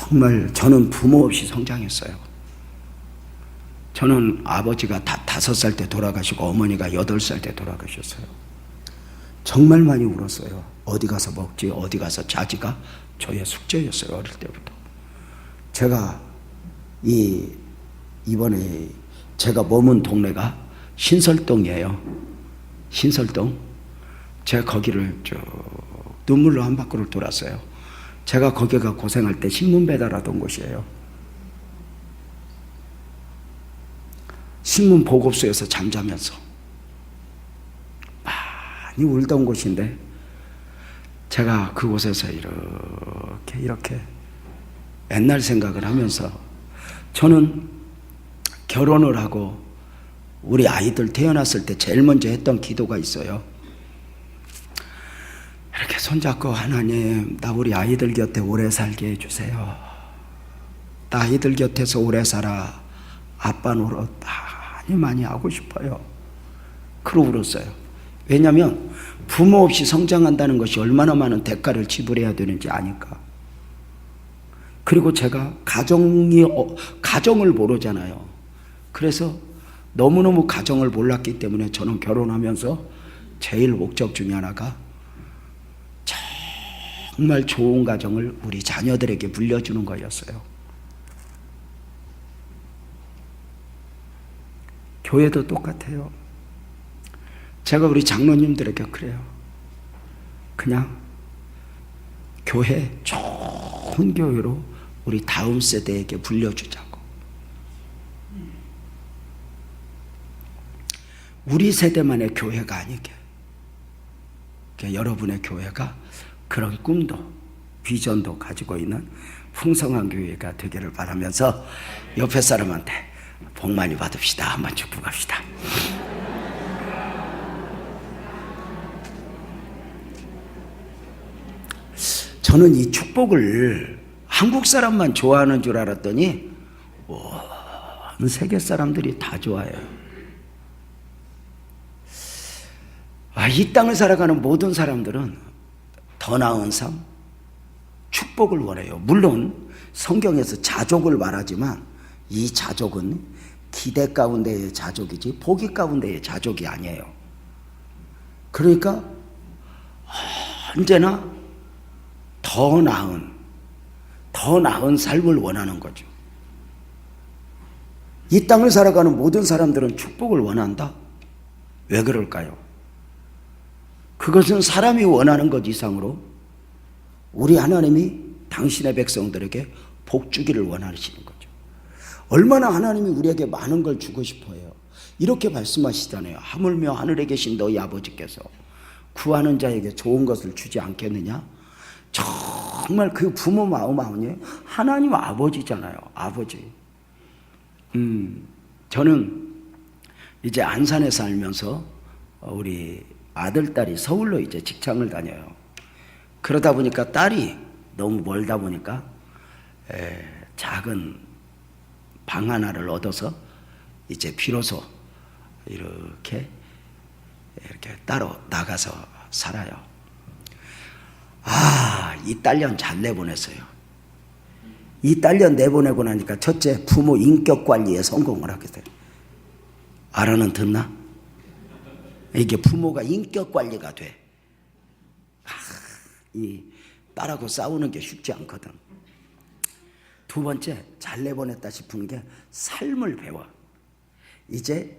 정말 저는 부모 없이 성장했어요. 저는 아버지가 5살 때 돌아가시고 어머니가 8살 때 돌아가셨어요. 정말 많이 울었어요. 어디 가서 먹지, 어디 가서 자지가 저의 숙제였어요. 어릴 때부터. 제가 이번에 제가 머문 동네가 신설동이에요. 신설동. 제가 거기를 쭉 눈물로 한 바퀴를 돌았어요. 제가 거기가 고생할 때 신문 배달하던 곳이에요. 신문 보급소에서 잠자면서 많이 울던 곳인데 제가 그곳에서 이렇게 옛날 생각을 하면서 저는 결혼을 하고 우리 아이들 태어났을 때 제일 먼저 했던 기도가 있어요. 이렇게 손잡고 하나님, 나 우리 아이들 곁에 오래 살게 해주세요. 나 아이들 곁에서 오래 살아. 아빠 노릇 많이 하고 싶어요. 그러고 울었어요. 왜냐하면 부모 없이 성장한다는 것이 얼마나 많은 대가를 지불해야 되는지 아니까. 그리고 제가 가정을 모르잖아요. 그래서 너무너무 가정을 몰랐기 때문에 저는 결혼하면서 제일 목적 중에 하나가 정말 좋은 가정을 우리 자녀들에게 물려주는 거였어요. 교회도 똑같아요. 제가 우리 장로님들에게 그래요. 그냥 교회, 좋은 교회로 우리 다음 세대에게 물려주자고. 우리 세대만의 교회가 아니게, 여러분의 교회가 그런 꿈도 비전도 가지고 있는 풍성한 교회가 되기를 바라면서 옆에 사람한테 복 많이 받읍시다 한번 축복합시다. 저는 이 축복을 한국 사람만 좋아하는 줄 알았더니 온 세계 사람들이 다 좋아해요. 이 땅을 살아가는 모든 사람들은 더 나은 삶, 축복을 원해요. 물론 성경에서 자족을 말하지만 이 자족은 기대 가운데의 자족이지 포기 가운데의 자족이 아니에요. 그러니까 언제나 더 나은 삶을 원하는 거죠. 이 땅을 살아가는 모든 사람들은 축복을 원한다. 왜 그럴까요? 그것은 사람이 원하는 것 이상으로 우리 하나님이 당신의 백성들에게 복 주기를 원하시는 거죠. 얼마나 하나님이 우리에게 많은 걸 주고 싶어 해요. 이렇게 말씀하시잖아요. 하물며 하늘에 계신 너희 아버지께서 구하는 자에게 좋은 것을 주지 않겠느냐? 정말 그 부모 마음 아니에요? 하나님 아버지잖아요. 아버지. 저는 이제 안산에 살면서 우리 아들, 딸이 서울로 이제 직장을 다녀요. 그러다 보니까 딸이 너무 멀다 보니까 작은 방 하나를 얻어서 이제 비로소 이렇게 따로 나가서 살아요. 이 딸년 잘 내보냈어요. 이 딸년 내보내고 나니까 첫째, 부모 인격 관리에 성공을 하게 돼요. 알아는 듣나? 이게 부모가 인격 관리가 돼. 이 딸하고 싸우는 게 쉽지 않거든. 두 번째, 잘 내보냈다 싶은 게 삶을 배워. 이제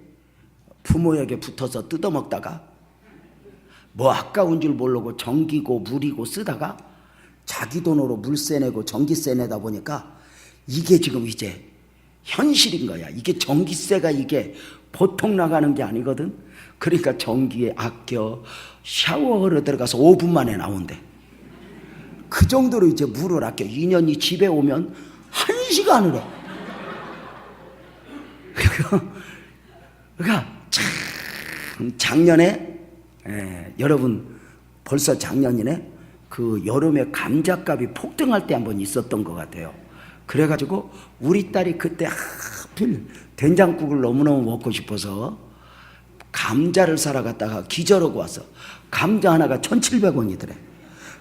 부모에게 붙어서 뜯어먹다가 뭐 아까운 줄 모르고 전기고 물이고 쓰다가 자기 돈으로 물세 내고 전기세 내다 보니까 이게 지금 이제 현실인 거야. 이게 전기세가 이게 보통 나가는 게 아니거든. 그러니까 전기에 아껴 샤워하러 들어가서 5분 만에 나온대. 그 정도로 이제 물을 아껴. 2년이 집에 오면 1시간을 해. 그러니까 참 작년에 여러분 벌써 작년이네. 그 여름에 감자값이 폭등할 때 한번 있었던 것 같아요. 그래가지고 우리 딸이 그때 하필 된장국을 너무너무 먹고 싶어서 감자를 사러 갔다가 기절하고 와서 감자 하나가 1,700원이더래.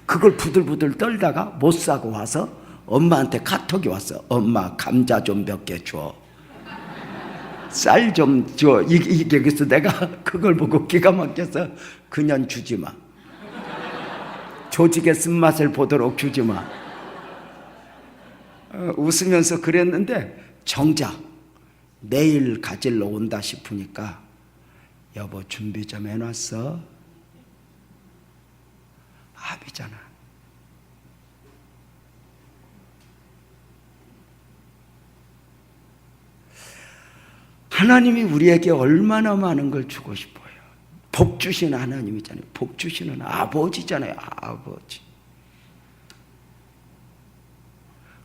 그걸 부들부들 떨다가 못 사고 와서 엄마한테 카톡이 왔어. 엄마 감자 좀 몇 개 줘. 쌀 좀 줘. 이게 그래서 내가 그걸 보고 기가 막혀서 그냥 주지 마. 조직의 쓴맛을 보도록 주지 마. 웃으면서 그랬는데 정작 내일 가지러 온다 싶으니까 여보 준비 좀 해놨어. 합이잖아. 하나님이 우리에게 얼마나 많은 걸 주고 싶어요. 복 주시는 하나님이잖아요. 복 주시는 아버지잖아요. 아버지.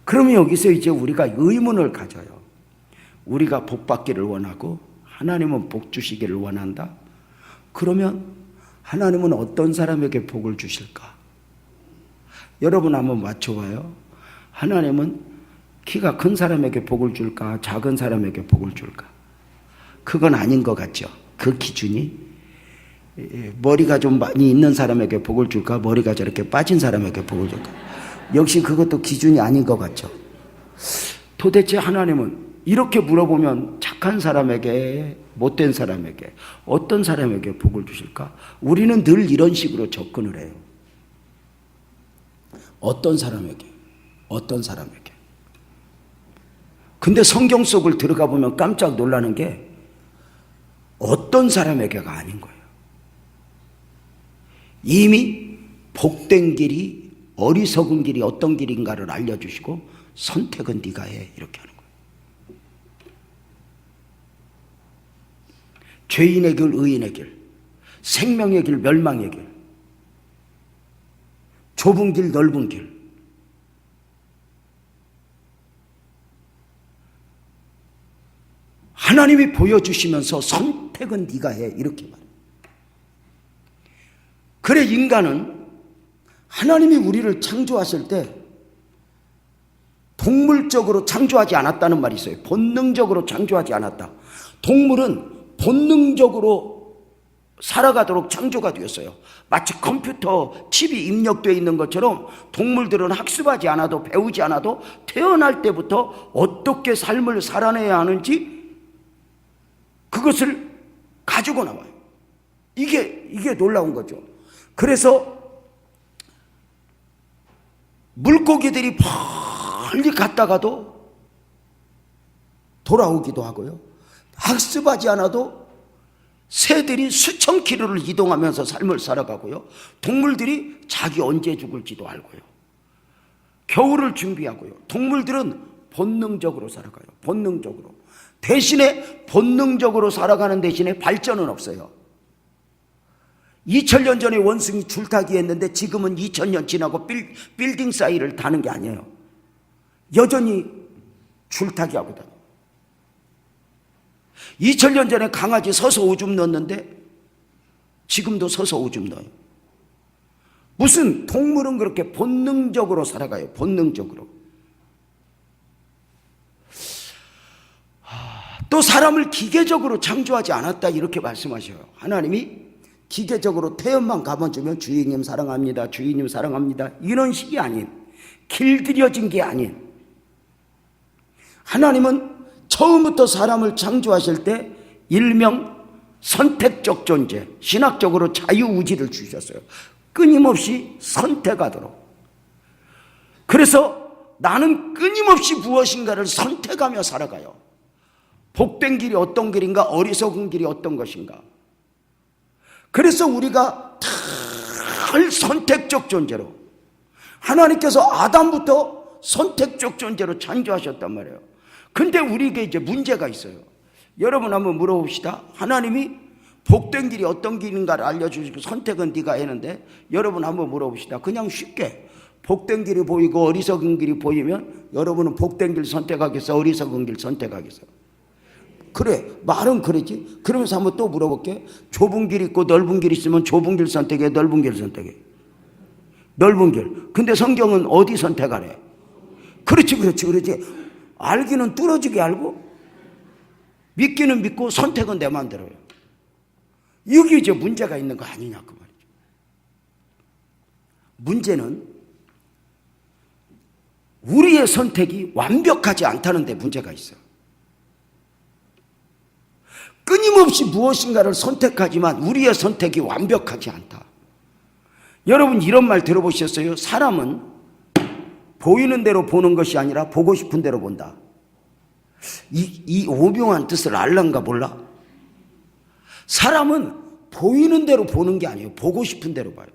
그러면 여기서 이제 우리가 의문을 가져요. 우리가 복 받기를 원하고 하나님은 복 주시기를 원한다. 그러면 하나님은 어떤 사람에게 복을 주실까? 여러분 한번 맞춰봐요. 하나님은 키가 큰 사람에게 복을 줄까? 작은 사람에게 복을 줄까? 그건 아닌 것 같죠. 그 기준이 머리가 좀 많이 있는 사람에게 복을 줄까? 머리가 저렇게 빠진 사람에게 복을 줄까? 역시 그것도 기준이 아닌 것 같죠. 도대체 하나님은 이렇게 물어보면 착한 사람에게, 못된 사람에게, 어떤 사람에게 복을 주실까? 우리는 늘 이런 식으로 접근을 해요. 어떤 사람에게, 어떤 사람에게. 근데 성경 속을 들어가 보면 깜짝 놀라는 게 어떤 사람에게가 아닌 거예요. 이미 복된 길이, 어리석은 길이 어떤 길인가를 알려주시고 선택은 네가 해, 이렇게 하는 거예요. 죄인의 길, 의인의 길, 생명의 길, 멸망의 길, 좁은 길, 넓은 길. 하나님이 보여주시면서 선택은 네가 해, 이렇게 말해요. 그래 인간은 하나님이 우리를 창조하실 때 동물적으로 창조하지 않았다는 말이 있어요. 본능적으로 창조하지 않았다. 동물은 본능적으로 살아가도록 창조가 되었어요. 마치 컴퓨터 칩이 입력되어 있는 것처럼 동물들은 학습하지 않아도, 배우지 않아도 태어날 때부터 어떻게 삶을 살아내야 하는지 그것을 가지고 나와요. 이게 놀라운 거죠. 그래서 물고기들이 멀리 갔다가도 돌아오기도 하고요. 학습하지 않아도 새들이 수천 킬로를 이동하면서 삶을 살아가고요. 동물들이 자기 언제 죽을지도 알고요. 겨울을 준비하고요. 동물들은 본능적으로 살아가요. 본능적으로. 대신에 본능적으로 살아가는 대신에 발전은 없어요. 2000년 전에 원숭이 줄타기 했는데 지금은 2000년 지나고 빌딩 사이를 타는 게 아니에요. 여전히 줄타기 하고 다녀요. 2000년 전에 강아지 서서 오줌 넣었는데 지금도 서서 오줌 넣어요. 무슨 동물은 그렇게 본능적으로 살아가요. 본능적으로. 또 사람을 기계적으로 창조하지 않았다 이렇게 말씀하셔요. 하나님이 기계적으로 태연만 가만주면 주인님 사랑합니다, 주인님 사랑합니다 이런 식이 아닌, 길들여진 게 아닌, 하나님은 처음부터 사람을 창조하실 때 일명 선택적 존재, 신학적으로 자유의지를 주셨어요. 끊임없이 선택하도록. 그래서 나는 끊임없이 무엇인가를 선택하며 살아가요. 복된 길이 어떤 길인가, 어리석은 길이 어떤 것인가. 그래서 우리가 늘 선택적 존재로, 하나님께서 아담부터 선택적 존재로 창조하셨단 말이에요. 근데 우리에게 이제 문제가 있어요. 여러분 한번 물어봅시다. 하나님이 복된 길이 어떤 길인가를 알려주시고 선택은 네가 했는데, 여러분 한번 물어봅시다. 그냥 쉽게 복된 길이 보이고 어리석은 길이 보이면 여러분은 복된 길 선택하겠어, 어리석은 길 선택하겠어? 그래, 말은 그러지. 그러면서 한번 또 물어볼게. 좁은 길 있고 넓은 길 있으면 좁은 길 선택해, 넓은 길 선택해? 넓은 길. 근데 성경은 어디 선택하래? 그렇지. 알기는 뚫어지게 알고 믿기는 믿고 선택은 내 마음대로요. 여기 이제 문제가 있는 거 아니냐 그 말이죠. 문제는 우리의 선택이 완벽하지 않다는 데 문제가 있어요. 끊임없이 무엇인가를 선택하지만 우리의 선택이 완벽하지 않다. 여러분 이런 말 들어보셨어요? 사람은 보이는 대로 보는 것이 아니라 보고 싶은 대로 본다. 이 오묘한 뜻을 알란가 몰라? 사람은 보이는 대로 보는 게 아니에요. 보고 싶은 대로 봐요.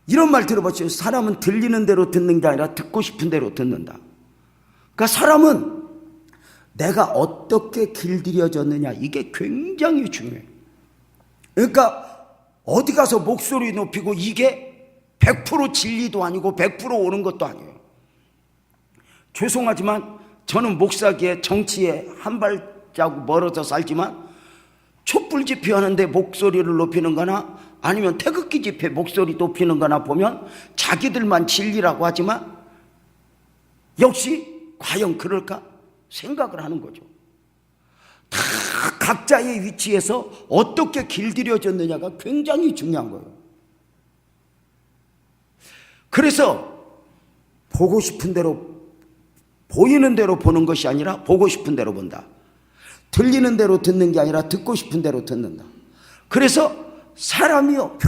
이런 말 들어봤어요? 사람은 들리는 대로 듣는 게 아니라 듣고 싶은 대로 듣는다. 그러니까 사람은 내가 어떻게 길들여졌느냐, 이게 굉장히 중요해요. 그러니까 어디 가서 목소리 높이고 이게 100% 진리도 아니고 100% 옳은 것도 아니에요. 죄송하지만 저는 목사기에 정치에 한 발자국 멀어서 살지만 촛불 집회하는데 목소리를 높이는 거나 아니면 태극기 집회 목소리 높이는 거나 보면 자기들만 진리라고 하지만 역시 과연 그럴까 생각을 하는 거죠. 다 각자의 위치에서 어떻게 길들여졌느냐가 굉장히 중요한 거예요. 그래서 보고 싶은 대로, 보이는 대로 보는 것이 아니라 보고 싶은 대로 본다. 들리는 대로 듣는 게 아니라 듣고 싶은 대로 듣는다. 그래서 사람이요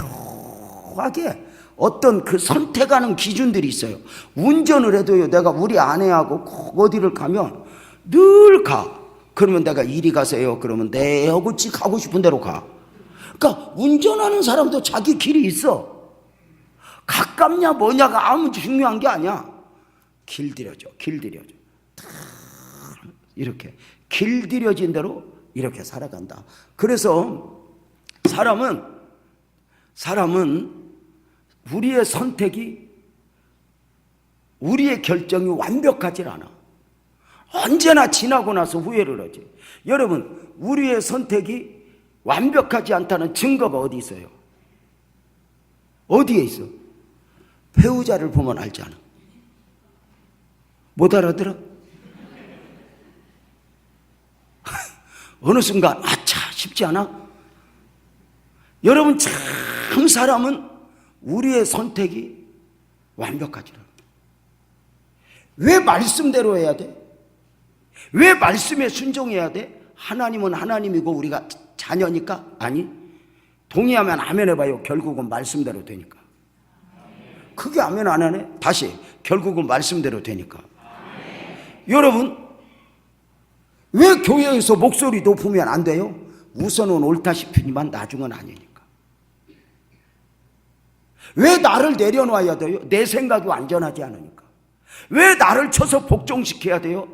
묘하게 어떤 그 선택하는 기준들이 있어요. 운전을 해도요, 내가 우리 아내하고 어디를 가면 늘 가. 그러면 내가 이리 가세요. 그러면 내 여구치 가고 싶은 대로 가. 그러니까 운전하는 사람도 자기 길이 있어. 가깝냐 뭐냐가 아무 중요한 게 아니야. 길들여져. 이렇게 길들여진 대로 이렇게 살아간다. 그래서 사람은 우리의 선택이, 우리의 결정이 완벽하지 않아. 언제나 지나고 나서 후회를 하지. 여러분, 우리의 선택이 완벽하지 않다는 증거가 어디 있어요? 어디에 있어? 배우자를 보면 알잖아. 못 알아들어? 어느 순간 아차 싶지 않아? 여러분, 참 사람은 우리의 선택이 완벽하지 않아. 왜 말씀대로 해야 돼? 왜 말씀에 순종해야 돼? 하나님은 하나님이고 우리가 자녀니까? 아니, 동의하면 아멘 해봐요. 결국은 말씀대로 되니까. 그게 아멘 안 하네? 다시, 결국은 말씀대로 되니까. 여러분, 왜 교회에서 목소리 높으면 안 돼요? 우선은 옳다 싶으니만 나중은 아니니까. 왜 나를 내려놔야 돼요? 내 생각이 완전하지 않으니까. 왜 나를 쳐서 복종시켜야 돼요?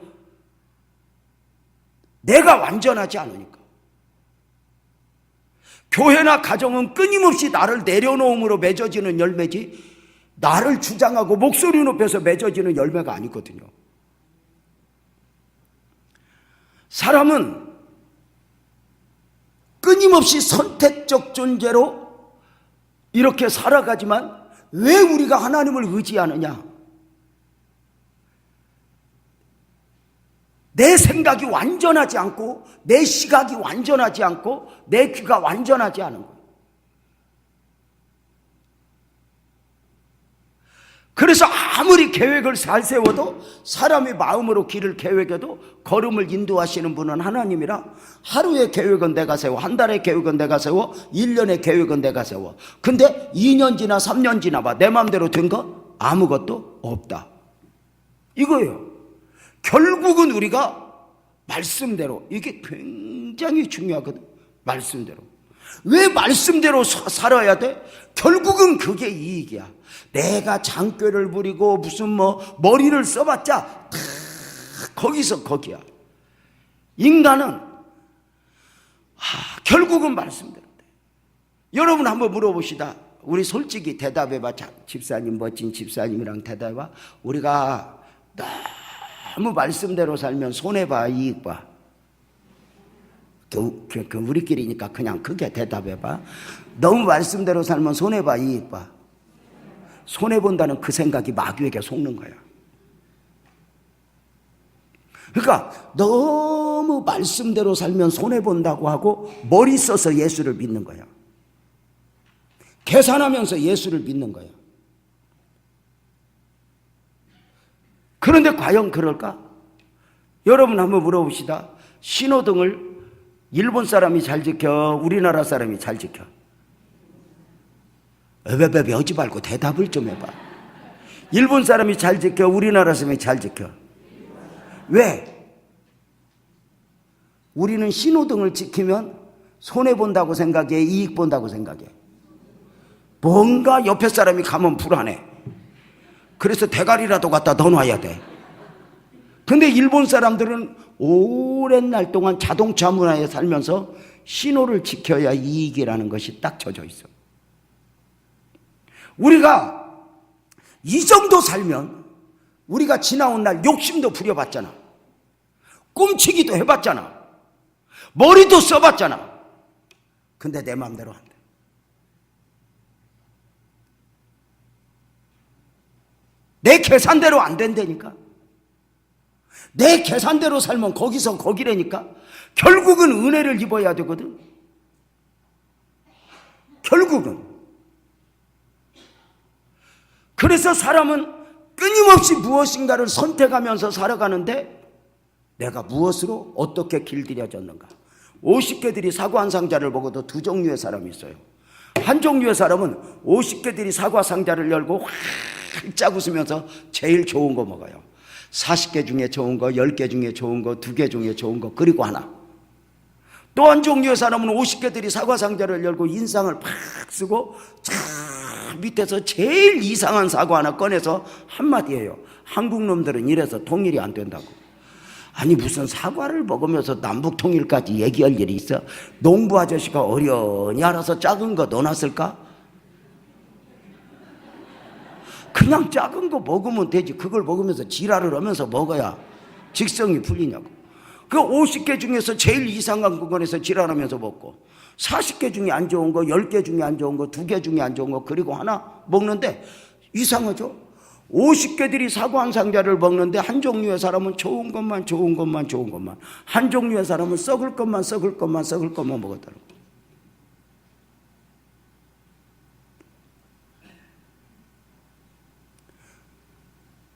내가 완전하지 않으니까. 교회나 가정은 끊임없이 나를 내려놓음으로 맺어지는 열매지 나를 주장하고 목소리 높여서 맺어지는 열매가 아니거든요. 사람은 끊임없이 선택적 존재로 이렇게 살아가지만 왜 우리가 하나님을 의지하느냐? 내 생각이 완전하지 않고 내 시각이 완전하지 않고 내 귀가 완전하지 않은 거예요. 그래서 아무리 계획을 잘 세워도, 사람의 마음으로 길을 계획해도 걸음을 인도하시는 분은 하나님이라 하루의 계획은 내가 세워, 한 달의 계획은 내가 세워, 1년의 계획은 내가 세워. 근데 2년 지나 3년 지나봐 내 마음대로 된 거 아무것도 없다, 이거예요. 결국은 우리가 말씀대로, 이게 굉장히 중요하거든. 말씀대로. 왜 말씀대로 살아야 돼? 결국은 그게 이익이야. 내가 장꾀를 부리고 무슨 머리를 써봤자 다 거기서 거기야. 인간은 결국은 말씀대로 돼. 여러분 한번 물어봅시다. 우리 솔직히 대답해봐. 집사님, 멋진 집사님이랑 대답해봐. 우리가 너무 말씀대로 살면 손해봐, 이익봐? 우리끼리니까 그냥 크게 대답해봐. 너무 말씀대로 살면 손해봐, 이익봐? 손해본다는 그 생각이 마귀에게 속는 거야. 그러니까 너무 말씀대로 살면 손해본다고 하고 머리 써서 예수를 믿는 거야. 계산하면서 예수를 믿는 거야. 그런데 과연 그럴까? 여러분 한번 물어봅시다. 신호등을 일본 사람이 잘 지켜, 우리나라 사람이 잘 지켜? 에베베베 하지 말고 대답을 좀 해봐. 일본 사람이 잘 지켜, 우리나라 사람이 잘 지켜? 왜? 우리는 신호등을 지키면 손해본다고 생각해, 이익 본다고 생각해? 뭔가 옆에 사람이 가면 불안해. 그래서 대가리라도 갖다 넣어놔야 돼. 근데 일본 사람들은 오랜 날 동안 자동차 문화에 살면서 신호를 지켜야 이익이라는 것이 딱 젖어 있어. 우리가 이 정도 살면 우리가 지나온 날 욕심도 부려봤잖아. 꿈치기도 해봤잖아. 머리도 써봤잖아. 근데 내 마음대로 안 돼. 내 계산대로 안 된다니까. 내 계산대로 살면 거기서 거기라니까. 결국은 은혜를 입어야 되거든. 결국은. 그래서 사람은 끊임없이 무엇인가를 선택하면서 살아가는데 내가 무엇으로 어떻게 길들여졌는가. 50개들이 사과 한 상자를 먹어도 두 종류의 사람이 있어요. 한 종류의 사람은 50개들이 사과 상자를 열고 활짝 웃으면서 제일 좋은 거 먹어요. 40개 중에 좋은 거, 10개 중에 좋은 거, 2개 중에 좋은 거, 그리고 하나. 또 한 종류의 사람은 50개들이 사과 상자를 열고 인상을 팍 쓰고 차 밑에서 제일 이상한 사과 하나 꺼내서 한마디 해요. 한국 놈들은 이래서 통일이 안 된다고. 아니 무슨 사과를 먹으면서 남북 통일까지 얘기할 일이 있어? 농부 아저씨가 어련히 알아서 작은 거 넣어놨을까? 그냥 작은 거 먹으면 되지. 그걸 먹으면서 지랄을 하면서 먹어야 직성이 풀리냐고. 그 50개 중에서 제일 이상한 거 꺼내서 지랄하면서 먹고 40개 중에 안 좋은 거, 10개 중에 안 좋은 거, 2개 중에 안 좋은 거, 그리고 하나 먹는데 이상하죠? 50개들이 사과 한 상자를 먹는데 한 종류의 사람은 좋은 것만 좋은 것만 좋은 것만, 한 종류의 사람은 썩을 것만 썩을 것만 썩을 것만 먹었다고.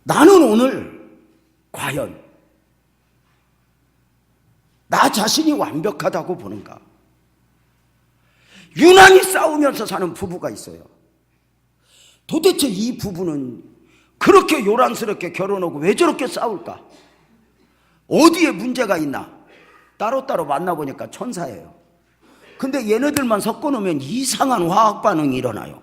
나는 오늘 과연 나 자신이 완벽하다고 보는가? 유난히 싸우면서 사는 부부가 있어요. 도대체 이 부부는 그렇게 요란스럽게 결혼하고 왜 저렇게 싸울까? 어디에 문제가 있나? 따로따로 만나보니까 천사예요. 근데 얘네들만 섞어놓으면 이상한 화학 반응이 일어나요.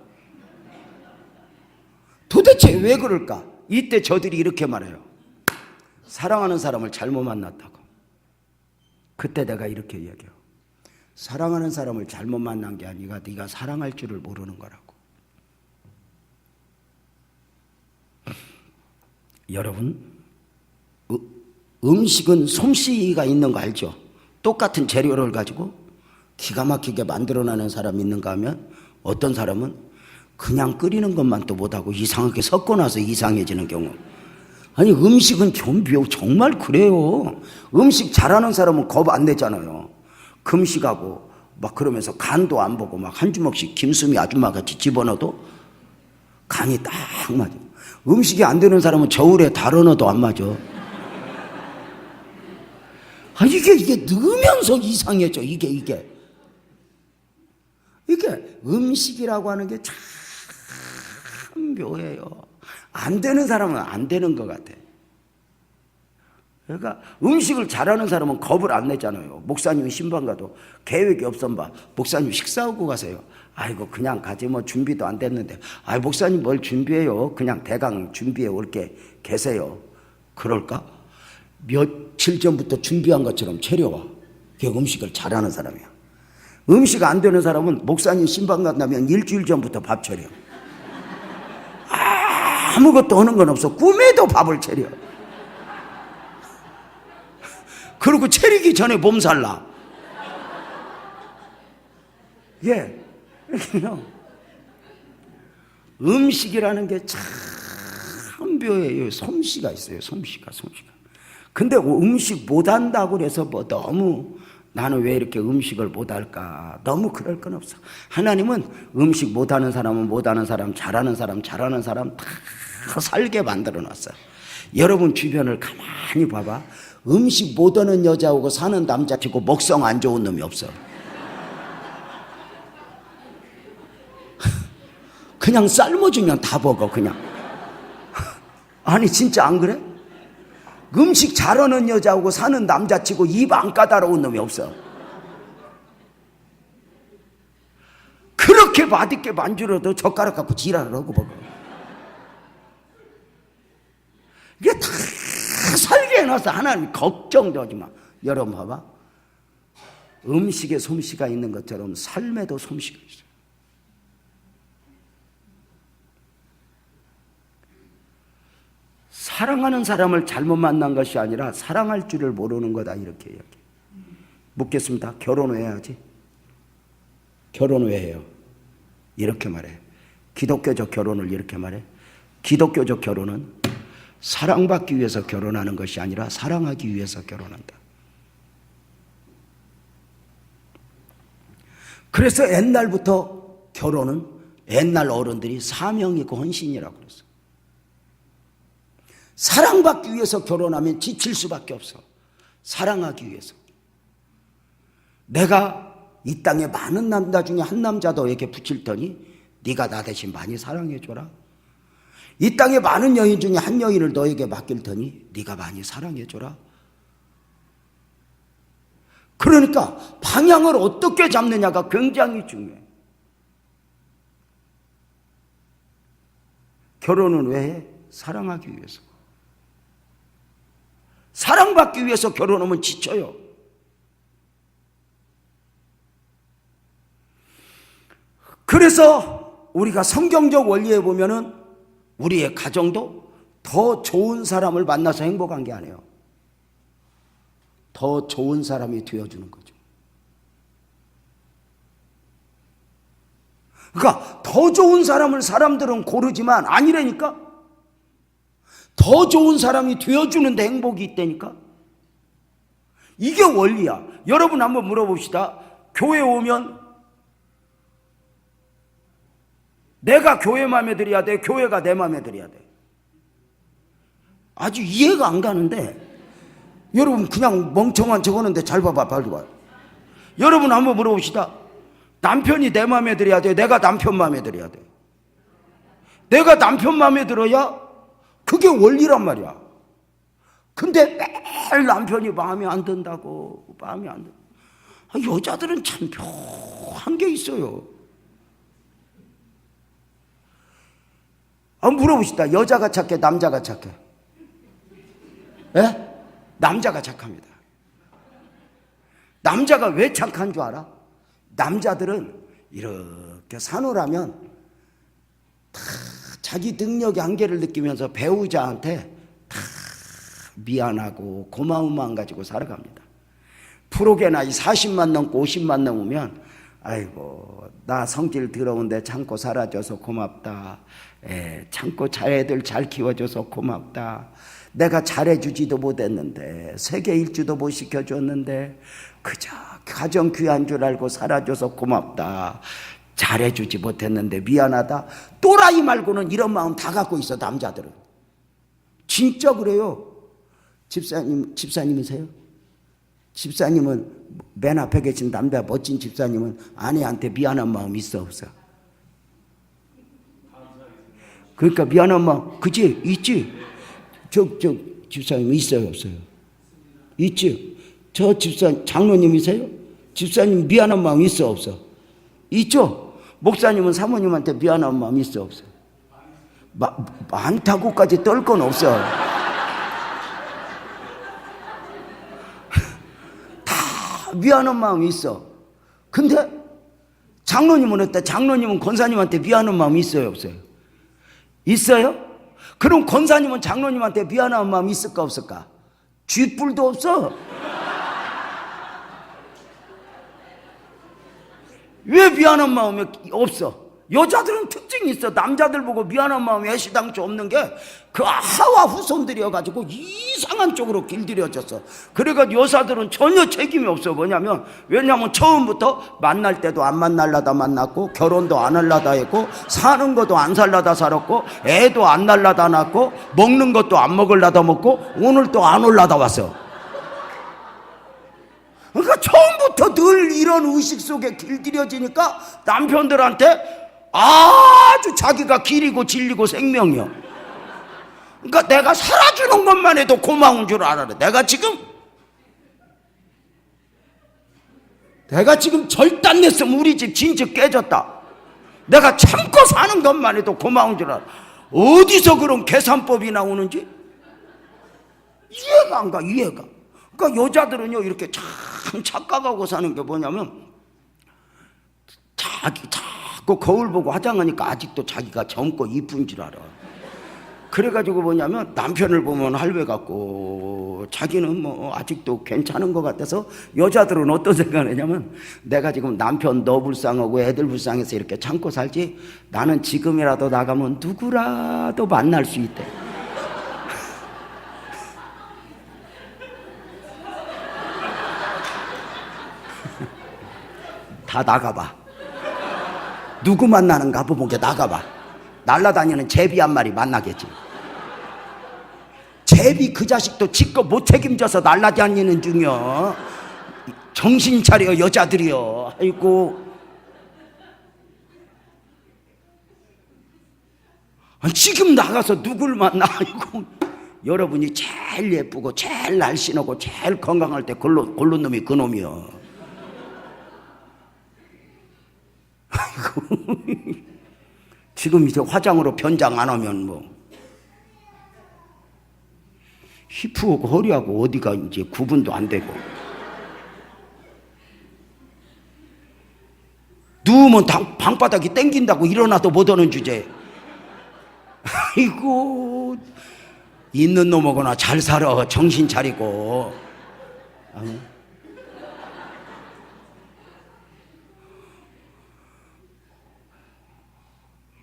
도대체 왜 그럴까? 이때 저들이 이렇게 말해요. 사랑하는 사람을 잘못 만났다고. 그때 내가 이렇게 얘기해요. 사랑하는 사람을 잘못 만난 게 아니라 네가 사랑할 줄을 모르는 거라고. 여러분, 음식은 솜씨가 있는 거 알죠? 똑같은 재료를 가지고 기가 막히게 만들어내는 사람이 있는가 하면 어떤 사람은 그냥 끓이는 것만 또 못하고 이상하게 섞어놔서 이상해지는 경우. 아니 음식은 좀비요. 정말 그래요. 음식 잘하는 사람은 겁 안 내잖아요. 금식하고 막 그러면서 간도 안 보고 막 한 주먹씩 김수미 아줌마같이 집어넣어도 간이 딱 맞아. 음식이 안 되는 사람은 저울에 달아 넣어도 안 맞아. 아 이게 넣으면서 이상해져. 이게 음식이라고 하는 게 참 묘해요. 안 되는 사람은 안 되는 것 같아. 그러니까 음식을 잘하는 사람은 겁을 안 내잖아요. 목사님이 신방 가도 계획이 없으면 봐. 목사님 식사하고 가세요. 아이고 그냥 가지 뭐 준비도 안 됐는데. 아이 목사님 뭘 준비해요. 그냥 대강 준비해 올게 계세요. 그럴까? 며칠 전부터 준비한 것처럼 차려와. 그게 음식을 잘하는 사람이야. 음식 안 되는 사람은 목사님 신방 간다면 일주일 전부터 밥 차려. 아무것도 하는 건 없어. 꿈에도 밥을 차려. 그리고 차리기 전에 몸살나. 예. 음식이라는 게 참 묘해요. 솜씨가 있어요. 솜씨가. 근데 음식 못한다고 그래서 뭐 너무 나는 왜 이렇게 음식을 못할까? 너무 그럴 건 없어. 하나님은 음식 못하는 사람은 못하는 사람, 잘하는 사람 다 살게 만들어 놨어요. 여러분 주변을 가만히 봐봐. 음식 못 하는 여자하고 사는 남자 치고 먹성 안 좋은 놈이 없어. 그냥 삶아주면 다 먹어 그냥. 아니 진짜 안 그래? 음식 잘하는 여자하고 사는 남자 치고 입 안 까다로운 놈이 없어. 그렇게 맛있게 만들어도 젓가락 갖고 지랄을 하고 먹어. 이게 다 설계해놔서 하나님 걱정도 하지 마. 여러분 봐봐. 음식에 솜씨가 있는 것처럼 삶에도 솜씨가 있어요. 사랑하는 사람을 잘못 만난 것이 아니라 사랑할 줄을 모르는 거다 이렇게 이야기해요. 묻겠습니다. 결혼 왜 해야지? 결혼 왜 해요? 이렇게 말해. 기독교적 결혼을 이렇게 말해. 기독교적 결혼은 사랑받기 위해서 결혼하는 것이 아니라 사랑하기 위해서 결혼한다. 그래서 옛날부터 결혼은 옛날 어른들이 사명이고 헌신이라고 그랬어. 사랑받기 위해서 결혼하면 지칠 수밖에 없어. 사랑하기 위해서. 내가 이 땅에 많은 남자 중에 한 남자 너에게 붙일 터니 네가 나 대신 많이 사랑해줘라. 이 땅에 많은 여인 중에 한 여인을 너에게 맡길 터니 네가 많이 사랑해줘라. 그러니까 방향을 어떻게 잡느냐가 굉장히 중요해. 결혼은 왜 해? 사랑하기 위해서. 사랑받기 위해서 결혼하면 지쳐요. 그래서 우리가 성경적 원리에 보면은 우리의 가정도 더 좋은 사람을 만나서 행복한 게 아니에요. 더 좋은 사람이 되어주는 거죠. 그러니까 더 좋은 사람을 사람들은 고르지만 아니라니까. 더 좋은 사람이 되어주는데 행복이 있다니까. 이게 원리야. 여러분 한번 물어봅시다. 교회 오면 내가 교회 마음에 들어야 돼? 교회가 내 마음에 들어야 돼? 아주 이해가 안 가는데 여러분 그냥 멍청한 척하는데 잘 봐봐. 빨리 봐. 여러분 한번 물어봅시다. 남편이 내 마음에 들어야 돼? 내가 남편 마음에 들어야 돼? 내가 남편 마음에 들어야 그게 원리란 말이야. 근데 매일 남편이 마음에 안 든다고. 마음에 안 든다. 여자들은 참 묘한 게 있어요. 물어봅시다. 여자가 착해? 남자가 착해? 예? 남자가 착합니다. 남자가 왜 착한 줄 알아? 남자들은 이렇게 사노라면 다 자기 능력의 한계를 느끼면서 배우자한테 다 미안하고 고마운 마음 가지고 살아갑니다. 프로게 나이 40만 넘고 50만 넘으면 아이고 나 성질 더러운데 참고 살아줘서 고맙다. 참고 애들 잘 키워줘서 고맙다. 내가 잘해주지도 못했는데 세계 일주도 못 시켜줬는데 그저 가정 귀한 줄 알고 살아줘서 고맙다. 잘해주지 못했는데 미안하다. 또라이 말고는 이런 마음 다 갖고 있어. 남자들은 진짜 그래요. 집사님이세요? 집사님은 맨 앞에 계신 남자 멋진 집사님은 아내한테 미안한 마음 있어 없어? 그러니까 미안한 마음 그치? 있지? 저 집사님 있어요 없어요? 있지? 저 집사님 장로님이세요? 집사님 미안한 마음 있어 없어? 있죠? 목사님은 사모님한테 미안한 마음 있어 없어? 많다고까지 떨 건 없어. 다 미안한 마음이 있어. 근데 장로님은 어때? 장로님은 권사님한테 미안한 마음이 있어요 없어요? 있어요? 그럼 권사님은 장로님한테 미안한 마음이 있을까 없을까? 쥐뿔도 없어. 왜 미안한 마음이 없어? 여자들은 특징이 있어. 남자들 보고 미안한 마음이 애시당초 없는 게 그 하와 후손들이어가지고 이상한 쪽으로 길들여졌어. 그러니까 여자들은 전혀 책임이 없어. 뭐냐면, 왜냐면 처음부터 만날 때도 안 만날라다 만났고, 결혼도 안 하려다 했고, 사는 것도 안 살라다 살았고, 애도 안 날라다 낳고, 먹는 것도 안 먹을라다 먹고, 오늘 또 안 올라다 왔어. 그러니까 처음부터 늘 이런 의식 속에 길들여지니까 남편들한테 아주 자기가 길이고 진리고 생명이요. 그러니까 내가 살아주는 것만 해도 고마운 줄 알아라. 내가 지금 절단냈으면 우리 집 진즉 깨졌다. 내가 참고 사는 것만 해도 고마운 줄 알아. 어디서 그런 계산법이 나오는지 이해가 안 가. 이해가. 그러니까 여자들은요 이렇게 참 착각하고 사는 게 뭐냐면, 자꾸 거울 보고 화장하니까 아직도 자기가 젊고 이쁜 줄 알아. 그래가지고 뭐냐면 남편을 보면 할배 같고 자기는 뭐 아직도 괜찮은 것 같아서 여자들은 어떤 생각을 하냐면, 내가 지금 남편 너 불쌍하고 애들 불쌍해서 이렇게 참고 살지, 나는 지금이라도 나가면 누구라도 만날 수 있대. 다 나가봐. 누구 만나는가 보게 나가봐. 날라다니는 제비 한 마리 만나겠지. 제비 그 자식도 지껏 못 책임져서 날라다니는 중이여. 정신 차려 여자들이여. 아이고, 지금 나가서 누굴 만나. 아이고, 여러분이 제일 예쁘고 제일 날씬하고 제일 건강할 때 골른 놈이 그 놈이여. 지금 이제 화장으로 변장 안 하면 뭐 히프하고 허리하고 어디가 이제 구분도 안 되고, 누우면 방바닥이 땡긴다고 일어나도 못 오는 주제에, 아이고, 있는 놈하고나 잘 살아. 정신 차리고.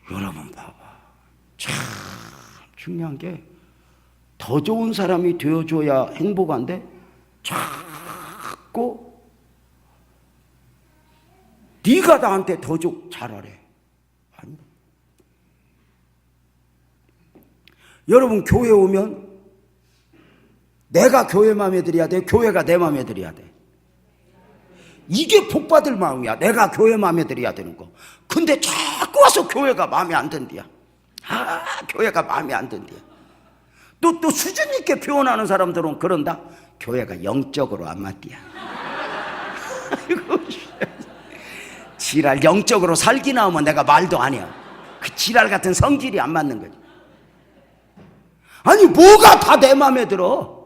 여러분 봐봐. 참 중요한 게, 더 좋은 사람이 되어줘야 행복한데 자꾸 네가 나한테 더 잘하래. 아니. 여러분 교회 오면 내가 교회 마음에 들어야 돼, 교회가 내 마음에 들어야 돼. 이게 복받을 마음이야. 내가 교회 마음에 들어야 되는 거. 근데 자꾸 와서 교회가 마음에 안 든디야. 교회가 마음에 안 든디야. 또 수준 있게 표현하는 사람들은 그런다. 교회가 영적으로 안 맞디야. 아이고, 지랄. 영적으로 살기 나오면 내가 말도 아니야. 그 지랄 같은 성질이 안 맞는 거지. 아니 뭐가 다 내 마음에 들어.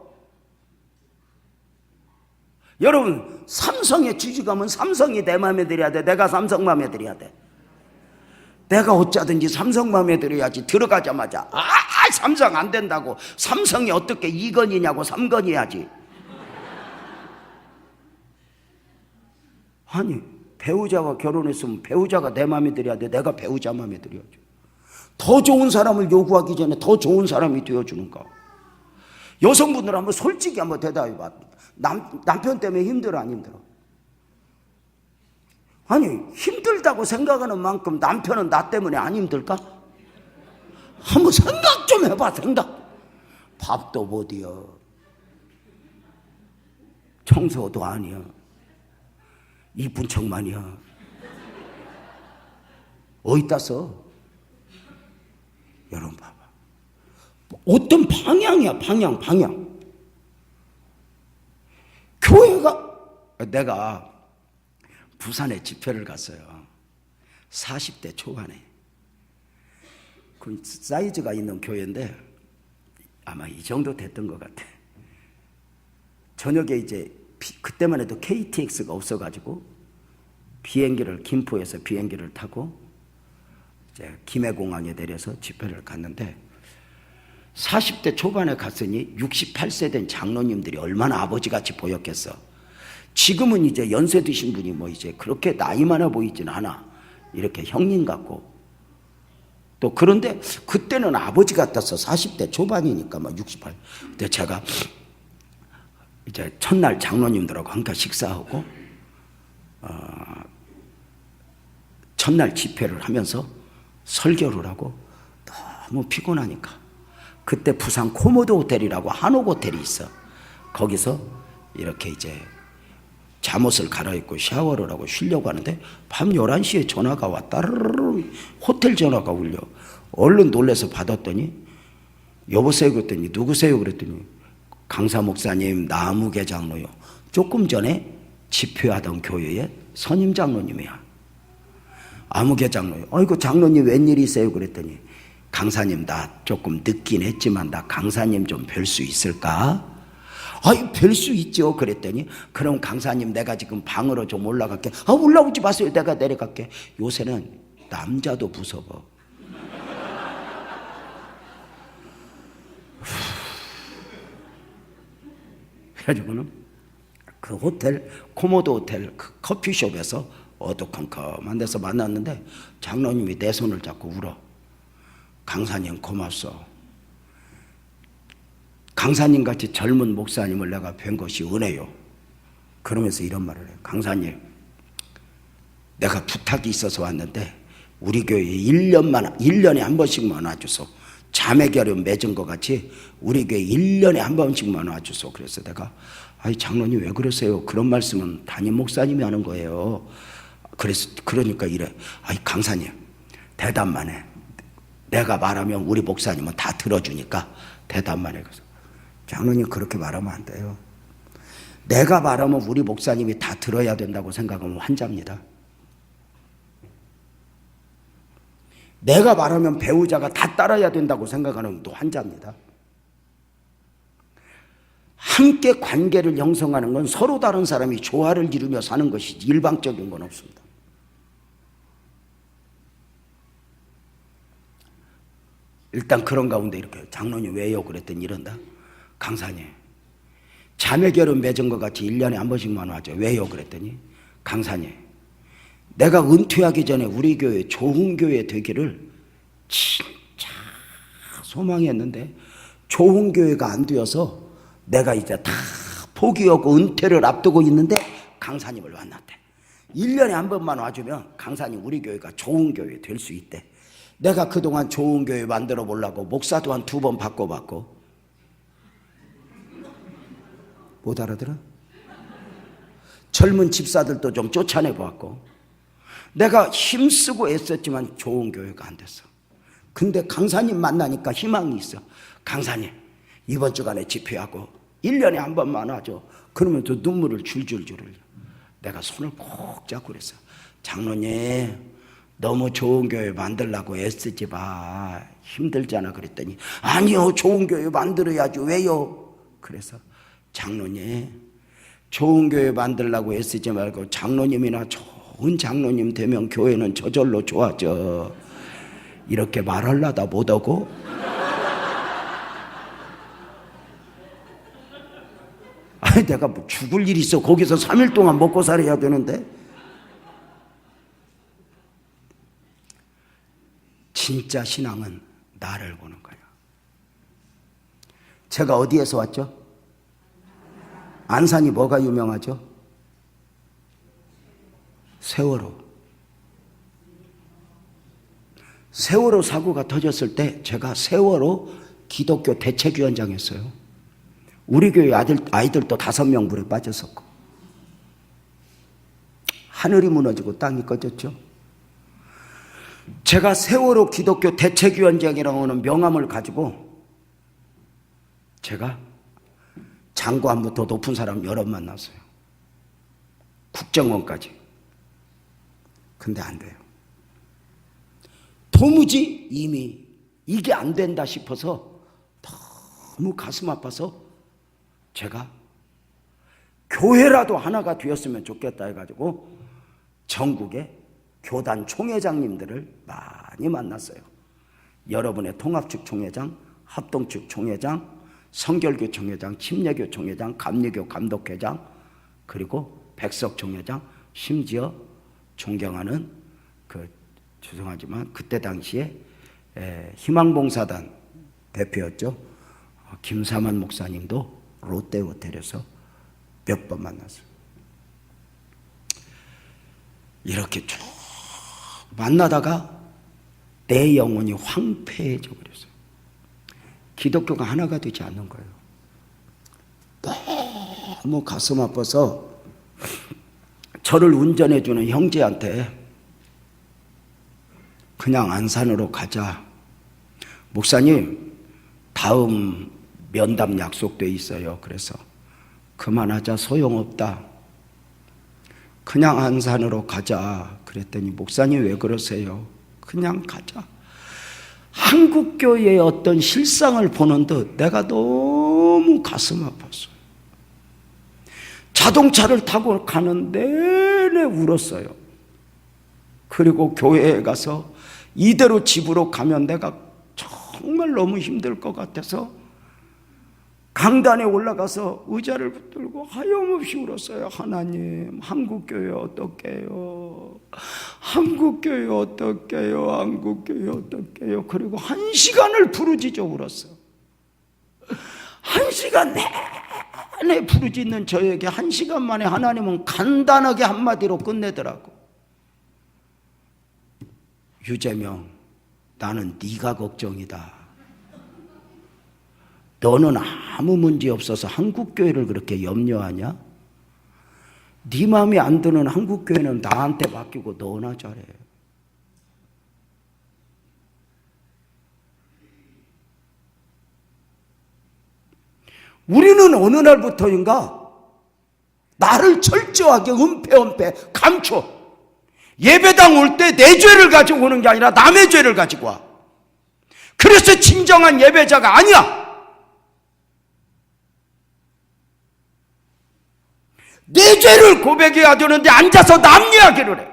여러분, 삼성에 취직하면 삼성이 내 마음에 들어야 돼, 내가 삼성 마음에 들어야 돼? 내가 어쩌든지 삼성 마음에 들어야지. 들어가자마자 삼성 안 된다고, 삼성이 어떻게 2건이냐고 3건 해야지. 아니, 배우자가 결혼했으면 배우자가 내 마음에 들어야 돼, 내가 배우자 마음에 들어야지. 더 좋은 사람을 요구하기 전에 더 좋은 사람이 되어주는가. 여성분들 한번 솔직히 한번 대답해봐. 남편 때문에 힘들어 안 힘들어? 아니, 힘들다고 생각하는 만큼 남편은 나 때문에 안 힘들까? 한번 생각 좀 해봐. 생각. 밥도 못이여, 청소도 아니야, 이쁜 척만이야. 어디다 써? 여러분 봐봐. 어떤 방향이야. 방향. 교회가, 내가 부산에 집회를 갔어요. 40대 초반에. 그 사이즈가 있는 교회인데 아마 이 정도 됐던 것 같아. 저녁에 이제 그때만 해도 KTX가 없어가지고 김포에서 비행기를 타고 이제 김해공항에 내려서 집회를 갔는데, 40대 초반에 갔으니 68세 된 장로님들이 얼마나 아버지같이 보였겠어. 지금은 이제 연세 드신 분이 뭐 이제 그렇게 나이 많아 보이진 않아. 이렇게 형님 같고. 또 그런데 그때는 아버지 같았어. 40대 초반이니까 막 68. 근데 제가 이제 첫날 장로님들하고 함께 식사하고 첫날 집회를 하면서 설교를 하고 너무 피곤하니까 그때 부산 코모도 호텔이라고 한옥 호텔이 있어. 거기서 이렇게 이제 잠옷을 갈아입고 샤워를 하고 쉬려고 하는데 밤 11시에 전화가 와. 따르르르 호텔 전화가 울려. 얼른 놀라서 받았더니 여보세요 그랬더니 누구세요 그랬더니 강사 목사님 나무계 장로요. 조금 전에 집회하던 교회의 선임 장로님이야. 아무개 장로요. 아이고 장로님 웬일이세요 그랬더니 강사님 나 조금 늦긴 했지만 나 강사님 좀 뵐 수 있을까? 아이 뵐 수 있죠 그랬더니 그럼 강사님 내가 지금 방으로 좀 올라갈게. 아 올라오지 마세요 내가 내려갈게. 요새는 남자도 무서워. 그래가지고는 그 호텔 코모도 호텔 그 커피숍에서 어두컴컴한 데서 만났는데 장로님이 내 손을 잡고 울어. 강사님 고맙소. 강사님같이 젊은 목사님을 내가 뵌 것이 은혜요. 그러면서 이런 말을 해요. 강사님 내가 부탁이 있어서 왔는데 우리 교회에 1년에 한 번씩만 와주소. 자매결연 맺은 것 같이 우리 교회 1년에 한 번씩만 와주소. 그래서 내가 아이 장로님 왜 그러세요? 그런 말씀은 담임 목사님이 하는 거예요. 그러니까 이래. 아이 강사님 대답만 해. 내가 말하면 우리 목사님은 다 들어주니까 대답만 해. 그래서 장로님 그렇게 말하면 안 돼요. 내가 말하면 우리 목사님이 다 들어야 된다고 생각하면 환자입니다. 내가 말하면 배우자가 다 따라야 된다고 생각하는 또 환자입니다. 함께 관계를 형성하는 건 서로 다른 사람이 조화를 이루며 사는 것이지 일방적인 건 없습니다. 일단 그런 가운데 이렇게 장로님 왜요? 그랬더니 이런다. 강사님 자매결혼 맺은 것 같이 1년에 한 번씩만 와죠. 왜요? 그랬더니 강사님 내가 은퇴하기 전에 우리 교회 좋은 교회 되기를 진짜 소망했는데 좋은 교회가 안 되어서 내가 이제 다 포기하고 은퇴를 앞두고 있는데 강사님을 만났대. 1년에 한 번만 와주면 강사님 우리 교회가 좋은 교회 될 수 있대. 내가 그동안 좋은 교회 만들어 보려고 목사도 한 2번 바꿔봤고 못 알아들어? 젊은 집사들도 좀 쫓아내 보았고 내가 힘쓰고 애썼지만 좋은 교회가 안 됐어. 근데 강사님 만나니까 희망이 있어. 강사님 이번 주간에 집회하고 1년에 한 번만 와줘. 그러면 또 눈물을 줄줄줄 흘려. 내가 손을 꼭 잡고 그랬어. 장로님 너무 좋은 교회 만들려고 애쓰지 마. 힘들잖아. 그랬더니 아니요 좋은 교회 만들어야죠. 왜요? 그래서 장로님 좋은 교회 만들려고 애쓰지 말고 장로님이나 좋은 장로님 되면 교회는 저절로 좋아져. 이렇게 말하려다 못하고 아니 내가 뭐 죽을 일이 있어. 거기서 3일 동안 먹고 살아야 되는데. 진짜 신앙은 나를 보는 거예요. 제가 어디에서 왔죠? 안산이 뭐가 유명하죠? 세월호. 세월호 사고가 터졌을 때 제가 세월호 기독교 대책위원장이었어요. 우리 교회 아이들도 5명 물에 빠졌었고 하늘이 무너지고 땅이 꺼졌죠. 제가 세월호 기독교 대책위원장이라고 하는 명함을 가지고 제가 장관부터 높은 사람 여러 만났어요. 국정원까지. 근데 안 돼요. 도무지 이미 이게 안 된다 싶어서 너무 가슴 아파서 제가 교회라도 하나가 되었으면 좋겠다 해가지고 전국의 교단 총회장님들을 많이 만났어요. 여러분의 통합측 총회장, 합동측 총회장, 성결교 총회장, 침례교 총회장, 감리교 감독회장, 그리고 백석 총회장, 심지어 존경하는 죄송하지만 그때 당시에 희망봉사단 대표였죠. 김사만 목사님도 롯데호텔에서 몇 번 만났어요. 이렇게 쭉 만나다가 내 영혼이 황폐해져 버렸어요. 기독교가 하나가 되지 않는 거예요. 너무 가슴 아파서 저를 운전해주는 형제한테 그냥 안산으로 가자. 목사님, 다음 면담 약속돼 있어요. 그래서 그만하자, 소용없다. 그냥 안산으로 가자. 그랬더니 목사님 왜 그러세요? 그냥 가자. 한국교회의 어떤 실상을 보는 듯 내가 너무 가슴 아팠어요. 자동차를 타고 가는 내내 울었어요. 그리고 교회에 가서 이대로 집으로 가면 내가 정말 너무 힘들 것 같아서 강단에 올라가서 의자를 붙들고 하염없이 울었어요. 하나님, 한국교회 어떡해요? 한국교회 어떡해요? 한국교회 어떡해요? 그리고 1시간을 부르짖어 울었어요. 1시간 내내 부르짖는 저에게 1시간 만에 하나님은 간단하게 한마디로 끝내더라고. 유재명, 나는 네가 걱정이다. 너는 아무 문제 없어서 한국교회를 그렇게 염려하냐? 네 마음에 안 드는 한국교회는 나한테 맡기고 너나 잘해. 우리는 어느 날부터인가 나를 철저하게 은폐 감춰. 예배당 올 때 내 죄를 가지고 오는 게 아니라 남의 죄를 가지고 와. 그래서 진정한 예배자가 아니야. 내 죄를 고백해야 되는데 앉아서 남 이야기를 해.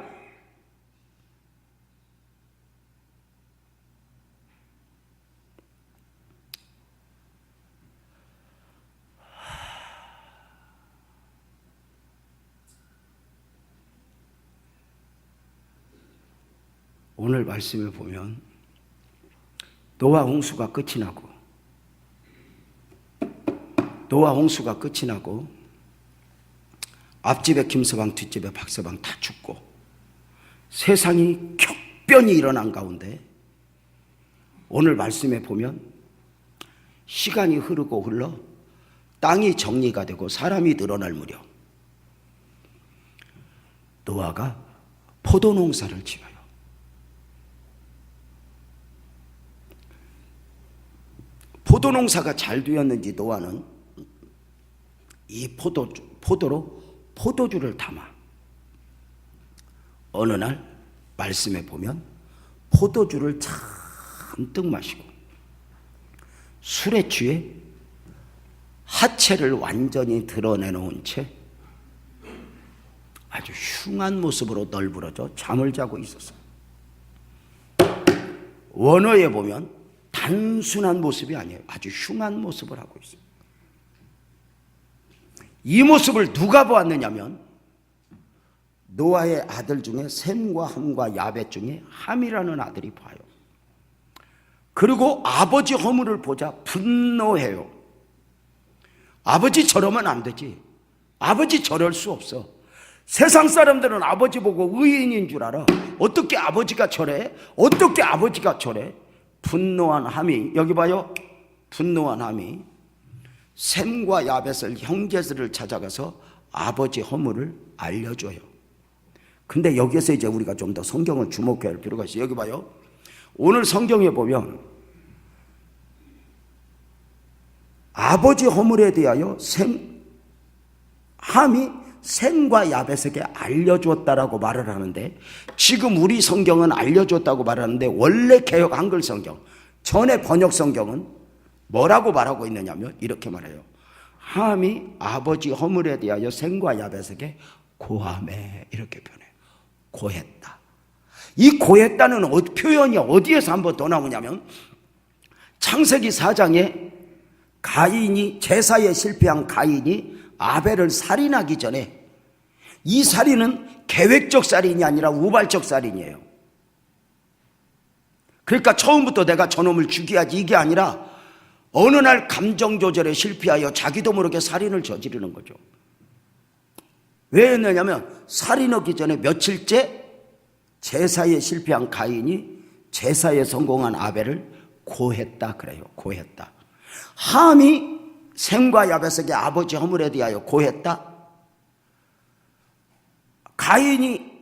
오늘 말씀을 보면 노아 홍수가 끝이 나고 앞집에 김서방, 뒷집에 박서방 다 죽고 세상이 격변이 일어난 가운데 오늘 말씀에 보면 시간이 흐르고 흘러 땅이 정리가 되고 사람이 늘어날 무렵 노아가 포도농사를 지어요. 포도농사가 잘 되었는지 노아는 이 포도로 포도주를 담아 어느 날 말씀에 보면 포도주를 잔뜩 마시고 술에 취해 하체를 완전히 드러내놓은 채 아주 흉한 모습으로 널브러져 잠을 자고 있었어요. 원어에 보면 단순한 모습이 아니에요. 아주 흉한 모습을 하고 있어요. 이 모습을 누가 보았느냐면 노아의 아들 중에 셈과 함과 야벳 중에 함이라는 아들이 봐요. 그리고 아버지 허물을 보자 분노해요. 아버지 저러면 안 되지. 아버지 저럴 수 없어. 세상 사람들은 아버지 보고 의인인 줄 알아. 어떻게 아버지가 저래? 어떻게 아버지가 저래? 분노한 함이, 여기 봐요. 분노한 함이 셈과 야벳을 형제들을 찾아가서 아버지 허물을 알려줘요. 근데 여기에서 이제 우리가 좀 더 성경을 주목해야 할 필요가 있어요. 여기 봐요. 오늘 성경에 보면 아버지 허물에 대하여 함이 셈과 야벳에게 알려줬다라고 말을 하는데, 지금 우리 성경은 알려줬다고 말하는데 원래 개역 한글 성경, 전에 번역 성경은 뭐라고 말하고 있느냐면 이렇게 말해요. 함이 아버지 허물에 대하여 셈과 야벳에게 고하매, 이렇게 표현해요. 고했다. 이 고했다는 표현이 어디에서 한번 더 나오냐면 창세기 4장에 가인이, 제사에 실패한 가인이 아벨을 살인하기 전에, 이 살인은 계획적 살인이 아니라 우발적 살인이에요. 그러니까 처음부터 내가 저놈을 죽여야지 이게 아니라 어느 날 감정 조절에 실패하여 자기도 모르게 살인을 저지르는 거죠. 왜 했느냐면 살인하기 전에 며칠째 제사에 실패한 가인이 제사에 성공한 아벨을 고했다 그래요. 고했다. 함이 셈과 야벳에게 아버지 허물에 대하여 고했다. 가인이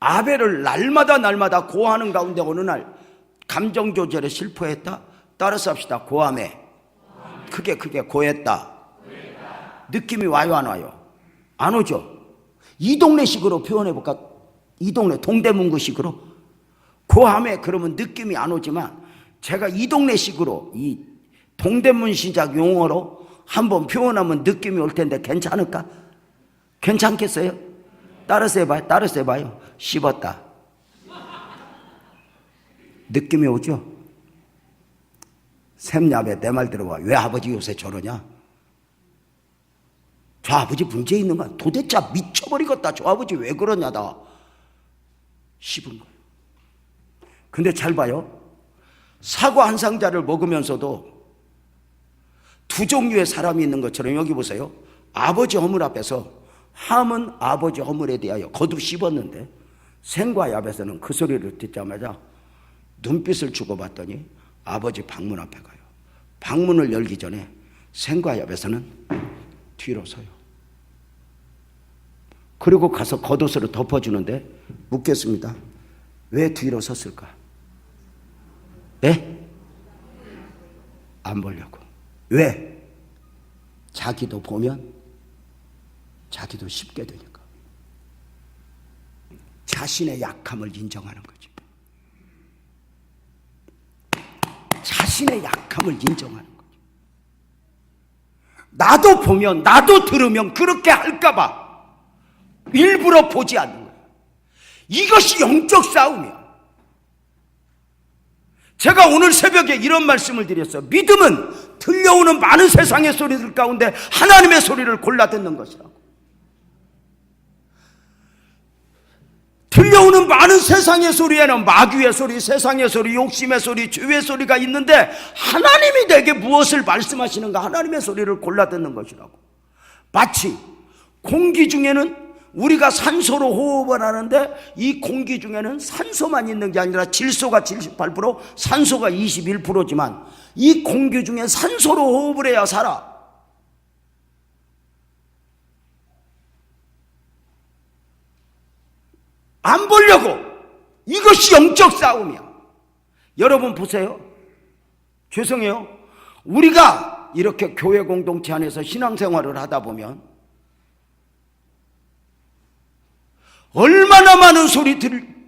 아벨을 날마다 고하는 가운데 어느 날 감정 조절에 실패했다. 따라서 합시다. 고함에 크게 고했다. 느낌이 와요 안 와요? 안 오죠? 이 동네식으로 표현해볼까? 이 동네 동대문구식으로 고함에 그러면 느낌이 안 오지만 제가 이 동네식으로 이 동대문 시작 용어로 한번 표현하면 느낌이 올 텐데 괜찮을까? 괜찮겠어요? 따라서 해봐요. 씹었다. 느낌이 오죠? 샘야배 내 말 들어봐. 왜 아버지 요새 저러냐? 저 아버지 문제 있는 거야. 도대체 미쳐버리겠다. 저 아버지 왜 그러냐 다 씹은 거예요. 근데 잘 봐요. 사과 한 상자를 먹으면서도 두 종류의 사람이 있는 것처럼 여기 보세요. 아버지 허물 앞에서 함은 아버지 허물에 대하여 거듭 씹었는데 셈과 야벳에는 그 소리를 듣자마자 눈빛을 주고받더니 아버지 방문 앞에 가요. 방문을 열기 전에 셈과 야벳에는 뒤로 서요. 그리고 가서 겉옷으로 덮어주는데 묻겠습니다. 왜 뒤로 섰을까? 예? 안 보려고. 왜? 자기도 보면 자기도 쉽게 되니까. 자신의 약함을 인정하는 거지. 자신의 약함을 인정하는 거지. 나도 보면 나도 들으면 그렇게 할까봐 일부러 보지 않는 거예요. 이것이 영적 싸움이야. 제가 오늘 새벽에 이런 말씀을 드렸어요. 믿음은 들려오는 많은 세상의 소리들 가운데 하나님의 소리를 골라 듣는 것이라고. 들려오는 많은 세상의 소리에는 마귀의 소리, 세상의 소리, 욕심의 소리, 죄의 소리가 있는데 하나님이 내게 무엇을 말씀하시는가 하나님의 소리를 골라 듣는 것이라고. 마치 공기 중에는 우리가 산소로 호흡을 하는데 이 공기 중에는 산소만 있는 게 아니라 질소가 78%, 산소가 21%지만 이 공기 중에 산소로 호흡을 해야 살아. 안 보려고. 이것이 영적 싸움이야. 여러분 보세요. 죄송해요. 우리가 이렇게 교회 공동체 안에서 신앙생활을 하다 보면 얼마나 많은 소리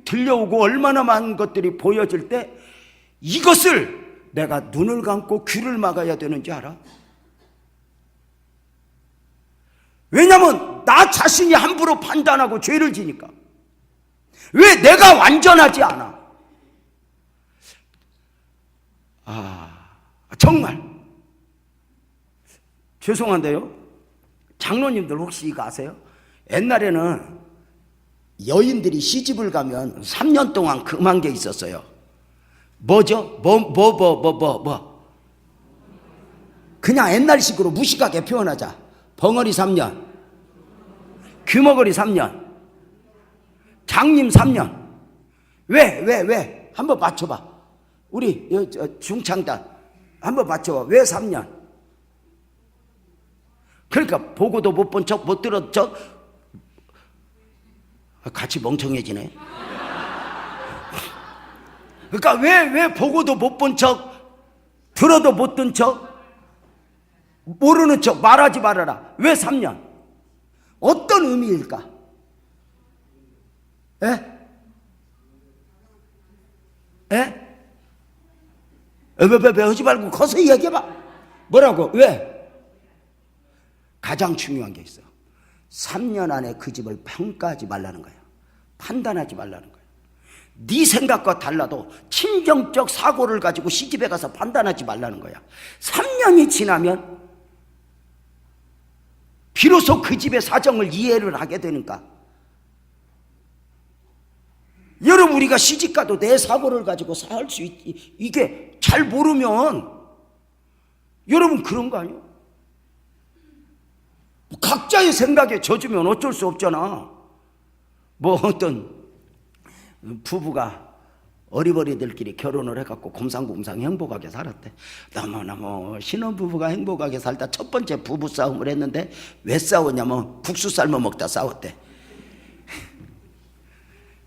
들려오고 얼마나 많은 것들이 보여질 때 이것을 내가 눈을 감고 귀를 막아야 되는지 알아? 왜냐하면 나 자신이 함부로 판단하고 죄를 지니까. 왜? 내가 완전하지 않아. 정말 죄송한데요, 장로님들 혹시 이거 아세요? 옛날에는 여인들이 시집을 가면 3년 동안 금한 게 있었어요. 뭐죠? 그냥 옛날식으로 무식하게 표현하자. 벙어리 3년, 귀머거리 3년, 장님 3년. 왜? 한번 맞춰봐. 우리 중창단 한번 맞춰봐. 왜 3년? 그러니까 보고도 못 본 척, 못 들은 척, 같이 멍청해지네. 그러니까 왜 보고도 못 본 척, 들어도 못 든 척, 모르는 척, 말하지 말아라. 왜 3년? 어떤 의미일까? 왜 하지 말고 커서 이야기해봐. 뭐라고? 왜? 가장 중요한 게 있어. 3년 안에 그 집을 평가하지 말라는 거야. 판단하지 말라는 거야. 네 생각과 달라도 친정적 사고를 가지고 시집에 가서 판단하지 말라는 거야. 3년이 지나면 비로소 그 집의 사정을 이해를 하게 되니까. 여러분, 우리가 시집가도 내 사고를 가지고 살 수 있지. 이게 잘 모르면 여러분 그런 거 아니에요? 각자의 생각에 젖으면 어쩔 수 없잖아. 뭐 어떤 부부가 어리버리들끼리 결혼을 해갖고 곰상곰상 행복하게 살았대. 너무너무 신혼부부가 행복하게 살다 첫 번째 부부싸움을 했는데 왜 싸웠냐면 국수 삶아 먹다 싸웠대.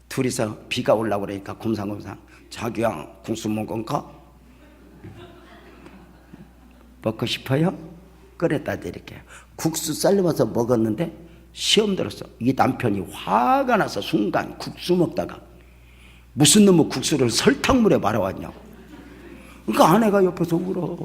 둘이서 비가 올라고 그러니까 곰상곰상, 자기야 국수 먹은가? 먹고 싶어요? 그랬다 이렇게 국수 삶아서 먹었는데 시험 들었어. 이 남편이 화가 나서 순간 국수 먹다가 무슨 놈의 국수를 설탕물에 말아왔냐고. 그러니까 아내가 옆에서 울어.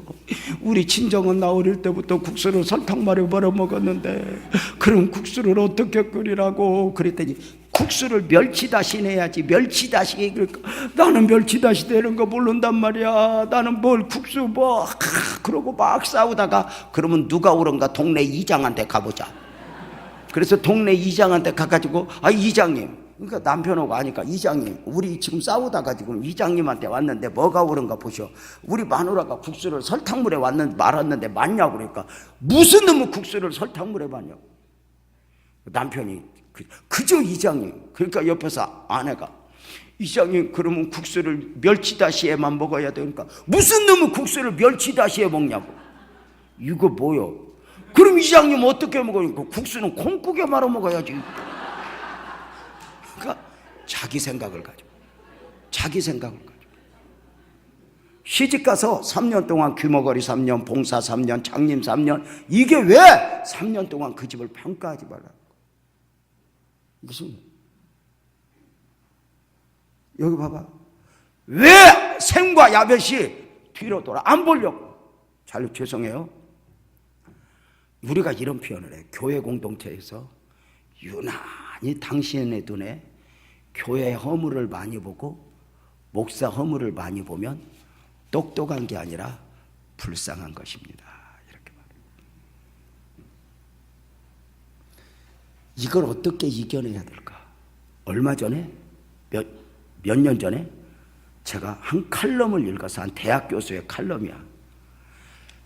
우리 친정은 나 어릴 때부터 국수를 설탕물에 말아 먹었는데 그럼 국수를 어떻게 끓이라고. 그랬더니 국수를 멸치다시 내야지. 멸치다시. 그러니까 나는 멸치다시 되는 거 모른단 말이야. 나는 뭘 국수 뭐. 그러고 막 싸우다가 그러면 누가 오른가 동네 이장한테 가보자. 그래서 동네 이장한테 가가지고 이장님, 그러니까 남편하고 하니까 이장님, 우리 지금 싸우다가 지금 이장님한테 왔는데 뭐가 옳은가 보셔. 우리 마누라가 국수를 설탕물에 말았는데 맞냐고. 그러니까 무슨 놈의 국수를 설탕물에 말냐고. 남편이 그저 이장님. 그러니까 옆에서 아내가 이장님, 그러면 국수를 멸치다시에만 먹어야 되니까 무슨 놈의 국수를 멸치다시에 먹냐고. 이거 뭐요? 그럼 이장님 어떻게 먹어요? 국수는 콩국에 말아 먹어야지. 그러니까 자기 생각을 가지고 시집가서 3년 동안 귀머거리 3년, 봉사 3년, 장님 3년. 이게 왜 3년 동안 그 집을 평가하지 말라고. 무슨, 여기 봐봐. 왜 샘과 야벳이 뒤로 돌아 안 보려고. 잘 죄송해요. 우리가 이런 표현을 해. 교회 공동체에서 유난히 당신의 눈에 교회 허물을 많이 보고 목사 허물을 많이 보면 똑똑한 게 아니라 불쌍한 것입니다. 이렇게 말해요. 이걸 어떻게 이겨내야 될까? 얼마 전에 몇 년 전에 제가 한 칼럼을 읽어서, 한 대학 교수의 칼럼이야.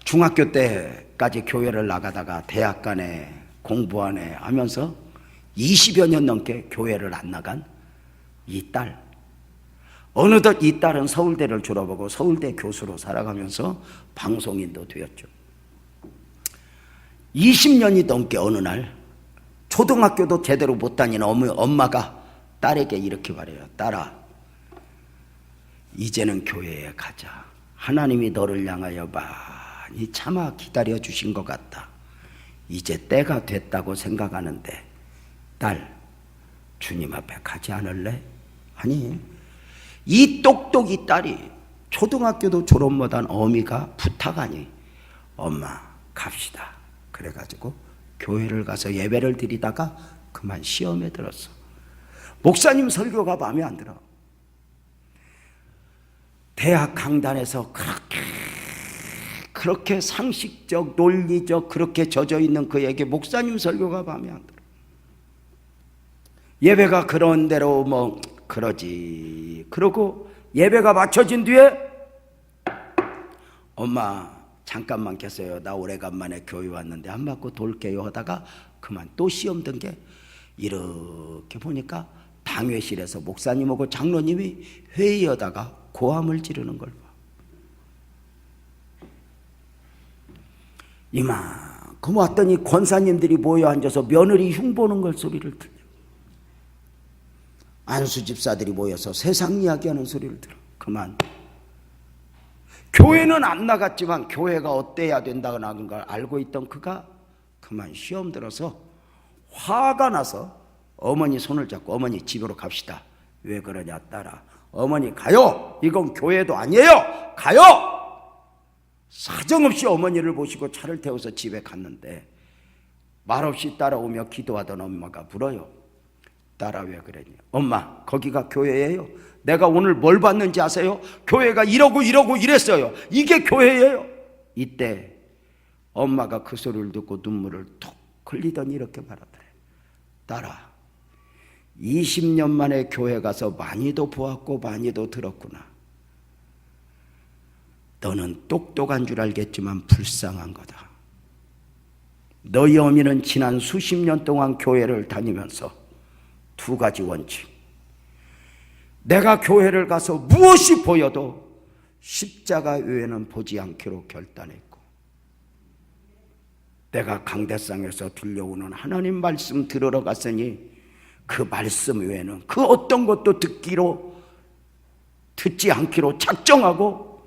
중학교 때까지 교회를 나가다가 대학 간에 공부하네 하면서 20여 년 넘게 교회를 안 나간 이 딸. 어느덧 이 딸은 서울대를 졸업하고 서울대 교수로 살아가면서 방송인도 되었죠. 20년이 넘게 어느 날 초등학교도 제대로 못 다니는 엄마가 딸에게 이렇게 말해요. 딸아, 이제는 교회에 가자. 하나님이 너를 향하여 많이 참아 기다려 주신 것 같다. 이제 때가 됐다고 생각하는데 딸, 주님 앞에 가지 않을래? 아니, 이 똑똑이 딸이 초등학교도 졸업 못한 어미가 부탁하니 엄마 갑시다. 그래가지고 교회를 가서 예배를 드리다가 그만 시험에 들었어. 목사님 설교가 마음에 안 들어. 대학 강단에서 그렇게 상식적, 논리적 그렇게 젖어있는 그에게 목사님 설교가 마음에 안 들어. 예배가 그런 대로 뭐 그러지. 그러고 예배가 마쳐진 뒤에 엄마 잠깐만 계세요. 나 오래간만에 교회 왔는데 한 바퀴 돌게요 하다가 그만 또 시험 든 게, 이렇게 보니까 당회실에서 목사님하고 장로님이 회의하다가 고함을 지르는 걸 봐. 이만큼 왔더니 권사님들이 모여 앉아서 며느리 흉보는 걸 소리를 들려. 안수 집사들이 모여서 세상 이야기하는 소리를 들어. 그만. 교회는 안 나갔지만 교회가 어때야 된다는 걸 알고 있던 그가 그만 시험 들어서 화가 나서 어머니 손을 잡고 어머니 집으로 갑시다. 왜 그러냐 딸아. 어머니 가요. 이건 교회도 아니에요. 가요. 사정없이 어머니를 모시고 차를 태워서 집에 갔는데 말없이 따라오며 기도하던 엄마가 물어요. 딸아 왜 그랬냐. 엄마 거기가 교회예요. 내가 오늘 뭘 봤는지 아세요? 교회가 이러고 이랬어요. 이게 교회예요. 이때 엄마가 그 소리를 듣고 눈물을 툭 흘리더니 이렇게 말하더래. 딸아 20년 만에 교회 가서 많이도 보았고 많이도 들었구나. 너는 똑똑한 줄 알겠지만 불쌍한 거다. 너희 어미는 지난 수십 년 동안 교회를 다니면서 두 가지 원칙. 내가 교회를 가서 무엇이 보여도 십자가 외에는 보지 않기로 결단했고, 내가 강대상에서 들려오는 하나님 말씀 들으러 갔으니 그 말씀 외에는 그 어떤 것도 듣지 않기로 작정하고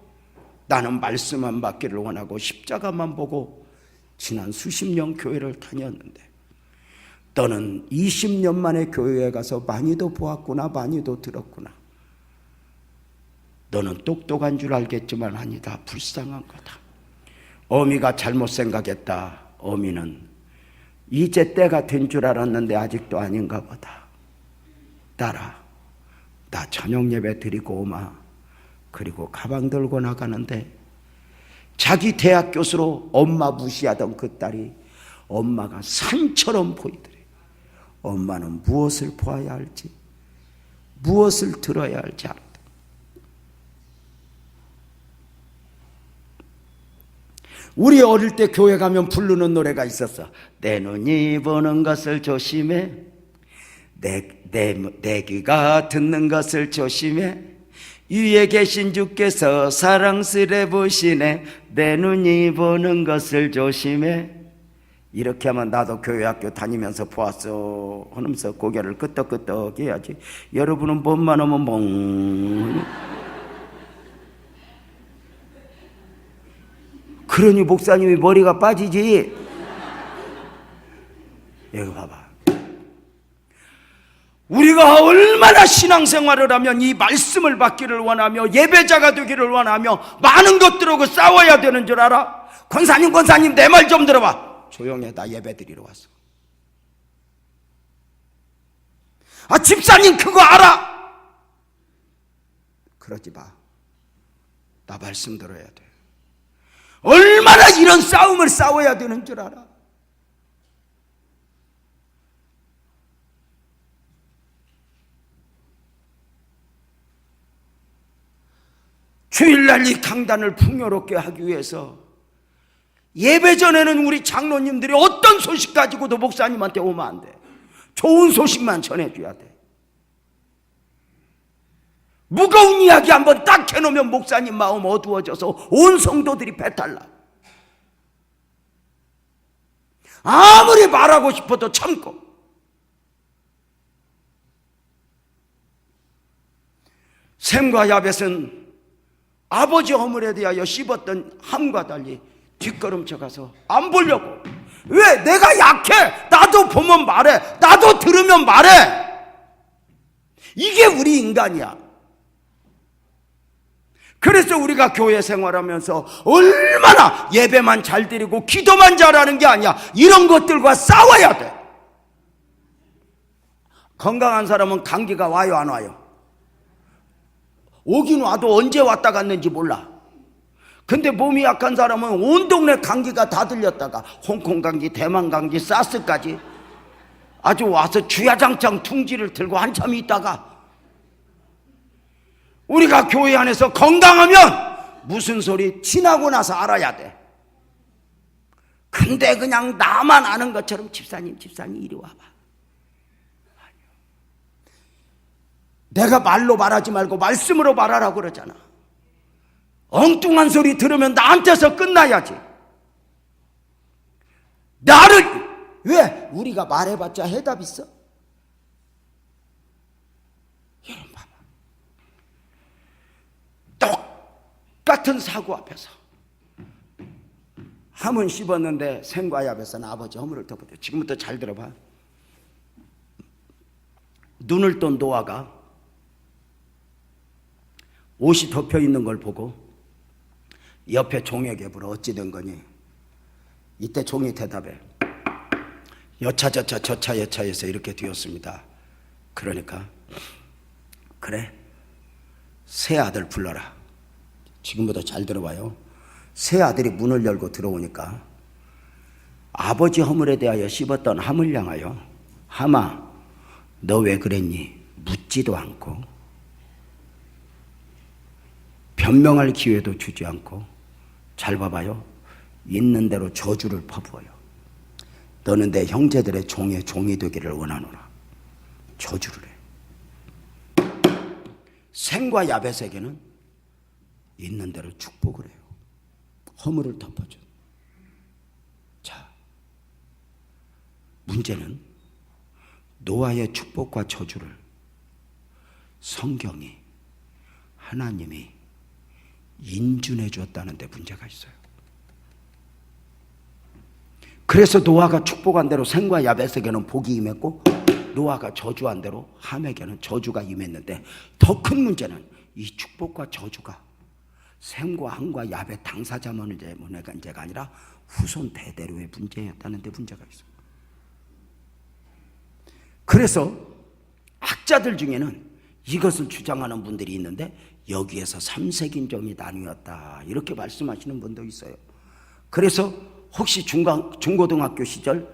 나는 말씀만 받기를 원하고 십자가만 보고 지난 수십 년 교회를 다녔는데, 너는 20년 만에 교회에 가서 많이도 보았구나, 많이도 들었구나. 너는 똑똑한 줄 알겠지만 아니다, 불쌍한 거다. 어미가 잘못 생각했다. 어미는 이제 때가 된 줄 알았는데 아직도 아닌가 보다. 딸아, 나 저녁 예배 드리고 오마. 그리고 가방 들고 나가는데 자기 대학 교수로 엄마 무시하던 그 딸이 엄마가 산처럼 보이더래. 엄마는 무엇을 보아야 할지, 무엇을 들어야 할지 알았다. 우리 어릴 때 교회 가면 부르는 노래가 있었어. 내 눈이 보는 것을 조심해, 내 귀가 듣는 것을 조심해, 위에 계신 주께서 사랑스레 보시네, 내 눈이 보는 것을 조심해. 이렇게 하면 나도 교회 학교 다니면서 보았어 하면서 고개를 끄덕끄덕 해야지. 여러분은 몸만 오면 멍. 그러니 목사님이 머리가 빠지지. 여기 봐봐. 우리가 얼마나 신앙생활을 하면 이 말씀을 받기를 원하며 예배자가 되기를 원하며 많은 것들하고 싸워야 되는 줄 알아? 권사님 내 말 좀 들어봐. 조용해, 나 예배 드리러 왔어. 아, 집사님 그거 알아? 그러지 마. 나 말씀 들어야 돼. 얼마나 이런 싸움을 싸워야 되는 줄 알아? 주일날 이 강단을 풍요롭게 하기 위해서 예배 전에는 우리 장로님들이 어떤 소식 가지고도 목사님한테 오면 안 돼. 좋은 소식만 전해줘야 돼. 무거운 이야기 한번 딱 해놓으면 목사님 마음 어두워져서 온 성도들이 배탈나. 아무리 말하고 싶어도 참고. 셈과 야벳은 아버지 허물에 대하여 씹었던 함과 달리 뒷걸음쳐 가서 안 보려고. 왜? 내가 약해. 나도 보면 말해. 나도 들으면 말해. 이게 우리 인간이야. 그래서 우리가 교회 생활하면서 얼마나 예배만 잘 드리고 기도만 잘하는 게 아니야. 이런 것들과 싸워야 돼. 건강한 사람은 감기가 와요, 안 와요? 오긴 와도 언제 왔다 갔는지 몰라. 근데 몸이 약한 사람은 온 동네 감기가 다 들렸다가 홍콩 감기, 대만 감기, 사스까지 아주 와서 주야장창 퉁지를 들고 한참 있다가, 우리가 교회 안에서 건강하면 무슨 소리 지나고 나서 알아야 돼. 근데 그냥 나만 아는 것처럼 집사님 이리 와봐. 내가 말로 말하지 말고 말씀으로 말하라고 그러잖아. 엉뚱한 소리 들으면 나한테서 끝나야지. 왜? 우리가 말해봤자 해답 있어? 여러분 봐봐. 똑같은 사고 앞에서 함은 씹었는데 생과 야벳은 아버지 허물을 덮었대. 지금부터 잘 들어봐. 눈을 뜬 노아가 옷이 덮여 있는 걸 보고 옆에 종에게 물어 어찌 된 거니? 이때 종이 대답해. 여차여차해서 이렇게 되었습니다. 그러니까 그래, 새 아들 불러라. 지금부터 잘 들어봐요. 새 아들이 문을 열고 들어오니까 아버지 허물에 대하여 씹었던 함을 향하여, 함아, 너 왜 그랬니? 묻지도 않고 변명할 기회도 주지 않고, 잘 봐봐요, 있는 대로 저주를 퍼부어요. 너는 내 형제들의 종의 종이 되기를 원하노라. 저주를 해. 셈과 야벳에게는 있는 대로 축복을 해요. 허물을 덮어줘. 자, 문제는 노아의 축복과 저주를 성경이, 하나님이 인준해 줬다는 데 문제가 있어요. 그래서 노아가 축복한 대로 셈과 야벳에게는 복이 임했고, 노아가 저주한 대로 함에게는 저주가 임했는데, 더 큰 문제는 이 축복과 저주가 셈과 함과 야벳 당사자 문제가 아니라 후손 대대로의 문제였다는 데 문제가 있어요. 그래서 학자들 중에는 이것을 주장하는 분들이 있는데, 여기에서 삼색인종이 나뉘었다 이렇게 말씀하시는 분도 있어요. 그래서 혹시 중고등학교 시절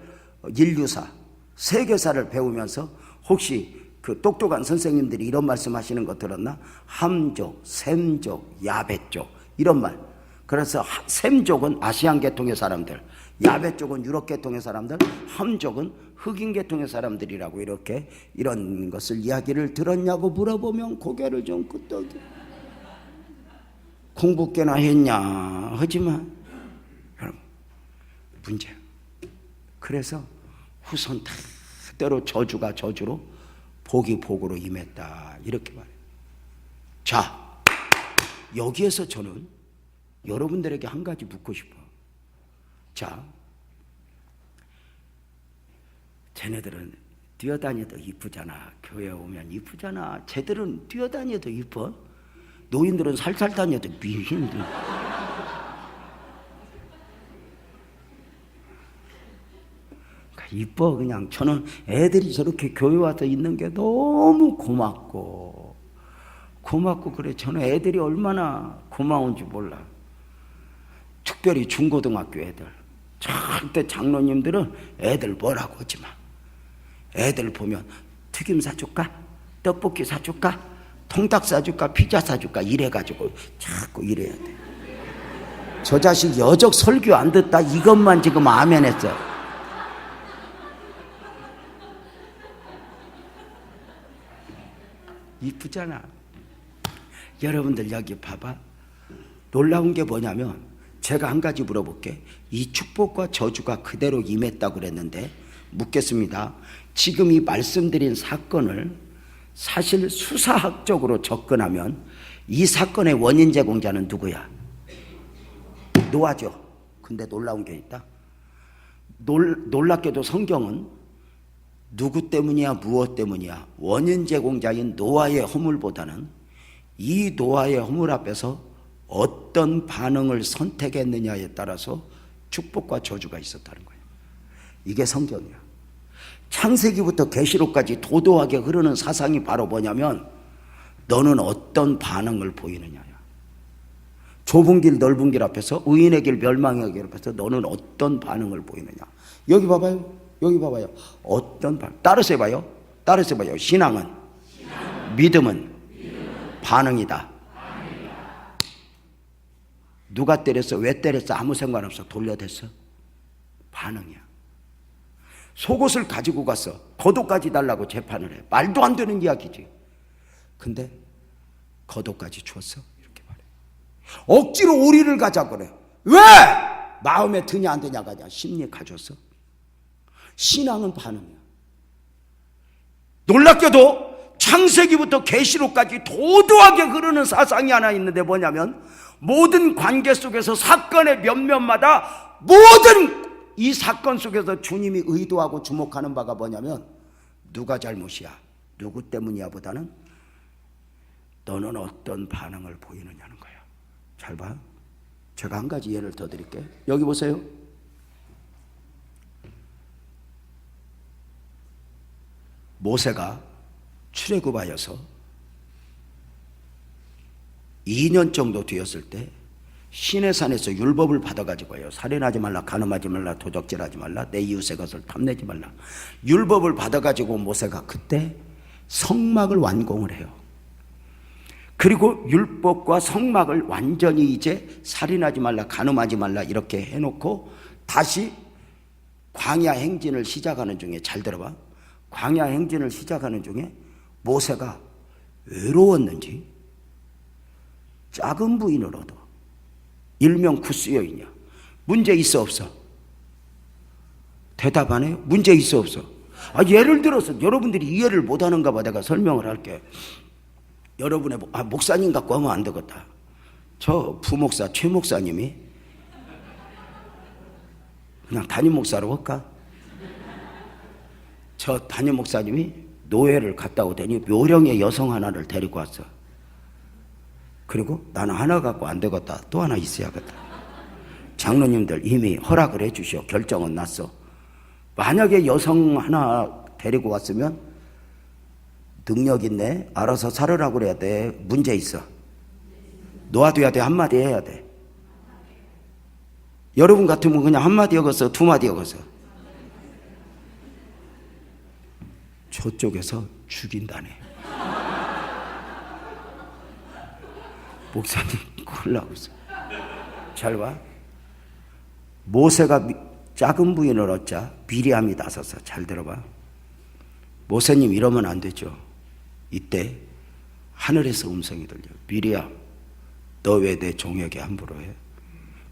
인류사, 세계사를 배우면서 혹시 그 똑똑한 선생님들이 이런 말씀하시는 거 들었나? 함족, 셈족, 야벳족 이런 말. 그래서 셈족은 아시안 계통의 사람들, 야벳족은 유럽 계통의 사람들, 함족은 흑인 계통의 사람들이라고 이렇게 이런 것을 이야기를 들었냐고 물어보면 고개를 좀 끄덕여. 공부 꽤나 했냐 하지만 여러분, 문제야. 그래서 후손 대로 저주가 저주로 복이 복으로 임했다 이렇게 말해요. 자, 여기에서 저는 여러분들에게 한 가지 묻고 싶어. 자, 쟤네들은 뛰어다녀도 이쁘잖아. 교회 오면 이쁘잖아. 쟤들은 뛰어다녀도 이뻐. 노인들은 살살 다녀도 미hin데. 이뻐. 그냥 저는 애들이 저렇게 교회 와서 있는 게 너무 고맙고 그래. 저는 애들이 얼마나 고마운지 몰라. 특별히 중고등학교 애들. 절대 장로님들은 애들 뭐라고 하지 마. 애들 보면 튀김 사줄까? 떡볶이 사줄까? 통닭 사줄까? 피자 사줄까? 이래가지고 자꾸 이래야 돼. 저 자식 여적 설교 안 듣다 이것만 지금 아멘 했어. 이쁘잖아. 여러분들 여기 봐봐. 놀라운 게 뭐냐면, 제가 한 가지 물어볼게. 이 축복과 저주가 그대로 임했다고 그랬는데, 묻겠습니다. 지금 이 말씀드린 사건을 사실 수사학적으로 접근하면 이 사건의 원인 제공자는 누구야? 노아죠. 근데 놀라운 게 있다. 놀랍게도 성경은 누구 때문이야, 무엇 때문이야, 원인 제공자인 노아의 허물보다는 이 노아의 허물 앞에서 어떤 반응을 선택했느냐에 따라서 축복과 저주가 있었다는 거예요. 이게 성경이야. 창세기부터 계시록까지 도도하게 흐르는 사상이 바로 뭐냐면, 너는 어떤 반응을 보이느냐야. 좁은 길 넓은 길 앞에서, 의인의 길 멸망의 길 앞에서 너는 어떤 반응을 보이느냐. 여기 봐봐요. 여기 봐봐요. 어떤 반응. 따라서 해봐요. 따라서 해봐요. 신앙은 믿음은 반응이다. 누가 때렸어? 왜 때렸어? 아무 상관없어. 돌려댔어? 반응이야. 속옷을 가지고 가서 겉옷까지 달라고 재판을 해. 말도 안 되는 이야기지. 근데 겉옷까지 줬어? 이렇게 말해. 억지로 우리를 가자고 그래. 왜? 마음에 드냐 안 드냐가 아니라 심리에 가졌어. 신앙은 반응이야. 놀랍게도 창세기부터 계시록까지 도도하게 흐르는 사상이 하나 있는데 뭐냐면, 모든 관계 속에서 사건의 면면마다 모든 이 사건 속에서 주님이 의도하고 주목하는 바가 뭐냐면, 누가 잘못이야, 누구 때문이야 보다는 너는 어떤 반응을 보이느냐는 거야. 잘 봐. 제가 한 가지 예를 더 드릴게요. 여기 보세요. 모세가 출애굽하여서 2년 정도 되었을 때 시내산에서 율법을 받아가지고요. 살인하지 말라, 간음하지 말라, 도적질하지 말라, 내 이웃의 것을 탐내지 말라. 율법을 받아가지고 모세가 그때 성막을 완공을 해요. 그리고 율법과 성막을 완전히 이제 살인하지 말라, 간음하지 말라 이렇게 해놓고 다시 광야 행진을 시작하는 중에, 잘 들어봐, 광야 행진을 시작하는 중에 모세가 외로웠는지 작은 부인을 얻어. 일명 구스 여인이야. 문제 있어 없어? 대답 안 해요? 문제 있어 없어? 예를 들어서 여러분들이 이해를 못하는가 봐. 내가 설명을 할게. 여러분의 목사님 갖고 하면 안 되겠다. 저 부목사 최 목사님이 그냥 담임 목사로 할까? 저 담임 목사님이 노예를 갔다 오더니 묘령의 여성 하나를 데리고 왔어. 그리고 나는 하나 갖고 안 되겠다. 또 하나 있어야겠다. 장로님들 이미 허락을 해 주시오. 결정은 났어. 만약에 여성 하나 데리고 왔으면 능력 있네. 알아서 살으라고 그래야 돼. 문제 있어. 놓아둬야 돼. 한마디 해야 돼. 여러분 같으면 그냥 한마디 여겼어? 두 마디 여겼어? 저쪽에서 죽인다네. 목사님 큰일 나고 있어. 잘 봐. 모세가 작은 부인을 얻자 미리암이 나서서, 잘 들어봐. 모세님 이러면 안 되죠. 이때 하늘에서 음성이 들려. 미리암, 너 왜 내 종에게 함부로 해?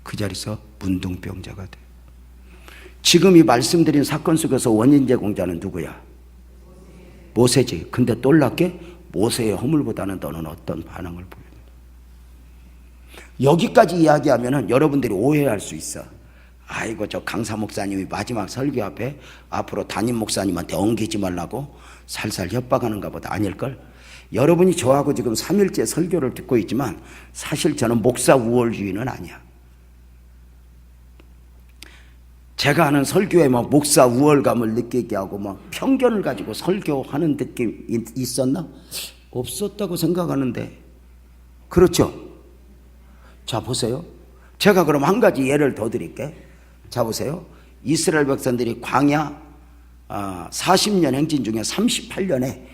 그 자리에서 문둥병자가 돼. 지금 이 말씀드린 사건 속에서 원인 제공자는 누구야? 모세지. 근데 놀랍게 모세의 허물보다는 너는 어떤 반응을 보여? 여기까지 이야기하면 여러분들이 오해할 수 있어. 아이고, 저 강사 목사님이 마지막 설교 앞에 앞으로 담임 목사님한테 엉기지 말라고 살살 협박하는가 보다. 아닐걸? 여러분이 저하고 지금 3일째 설교를 듣고 있지만 사실 저는 목사 우월주의는 아니야. 제가 하는 설교에 막 목사 우월감을 느끼게 하고 막 편견을 가지고 설교하는 느낌 있었나? 없었다고 생각하는데. 그렇죠? 자, 보세요. 제가 그럼 한 가지 예를 더 드릴게. 자, 보세요. 이스라엘 백성들이 광야 40년 행진 중에 38년에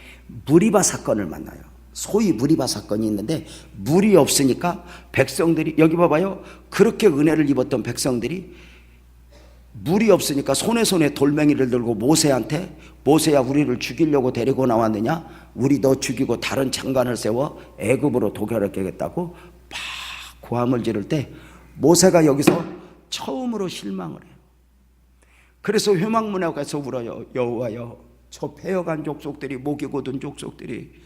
무리바 사건을 만나요. 소위 무리바 사건이 있는데 물이 없으니까 백성들이, 여기 봐봐요. 그렇게 은혜를 입었던 백성들이 물이 없으니까 손에 돌멩이를 들고 모세한테, 모세야 우리를 죽이려고 데리고 나왔느냐? 우리 너 죽이고 다른 장관을 세워 애굽으로 도결하겠다고 막 고함을 지를 때 모세가 여기서 처음으로 실망을 해요. 그래서 회막문에 가서 울어요. 여호와여, 저 패여간 족속들이, 목이 곧은 족속들이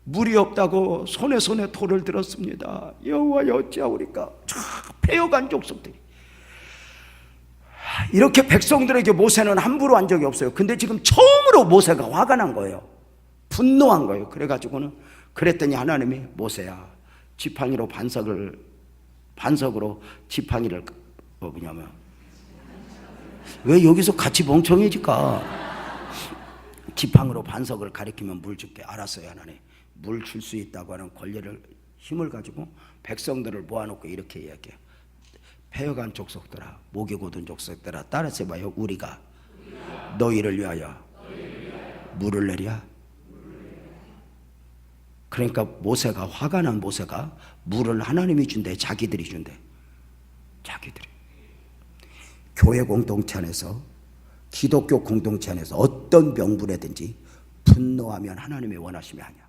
물이 없다고 손에 돌을 들었습니다. 여호와여, 어찌하오리까? 저 패여간 족속들이. 이렇게 백성들에게 모세는 함부로 한 적이 없어요. 근데 지금 처음으로 모세가 화가 난 거예요. 분노한 거예요. 그래가지고는, 그랬더니 하나님이 모세야, 지팡이로 반석으로 지팡이를, 뭐냐면 왜 여기서 같이 멍청해질까? 지팡이로 반석을 가리키면 물 줄게. 알았어요, 하나님. 물 줄 수 있다고 하는 권리를, 힘을 가지고 백성들을 모아놓고 이렇게 이야기해요. 패여간 족속들아, 목이 곧은 족속들아, 따라서 봐요. 우리가 너희를 위하여 물을 내랴. 그러니까 모세가, 화가 난 모세가 물을 하나님이 준대, 자기들이 준대. 자기들이. 교회 공동체 안에서, 기독교 공동체 안에서 어떤 명분이든지 분노하면 하나님의 원하심이 아니야.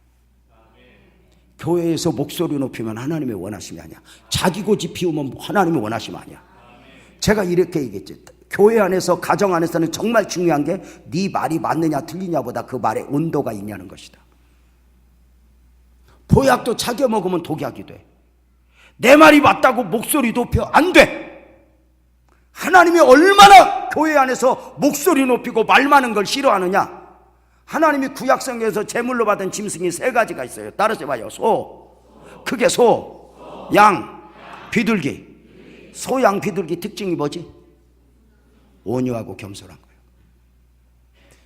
교회에서 목소리 높이면 하나님의 원하심이 아니야. 자기 고집 피우면 하나님의 원하심이 아니야. 제가 이렇게 얘기했죠. 교회 안에서, 가정 안에서는 정말 중요한 게 네 말이 맞느냐 틀리냐보다 그 말에 온도가 있냐는 것이다. 보약도 자겨 먹으면 독약이 돼. 내 말이 맞다고 목소리 높여 안 돼. 하나님이 얼마나 교회 안에서 목소리 높이고 말 많은 걸 싫어하느냐. 하나님이 구약성경에서 제물로 받은 짐승이 3가지가 있어요. 따라서 봐요. 소, 크게 소, 양, 비둘기. 소, 양, 비둘기 특징이 뭐지? 온유하고 겸손한 거예요.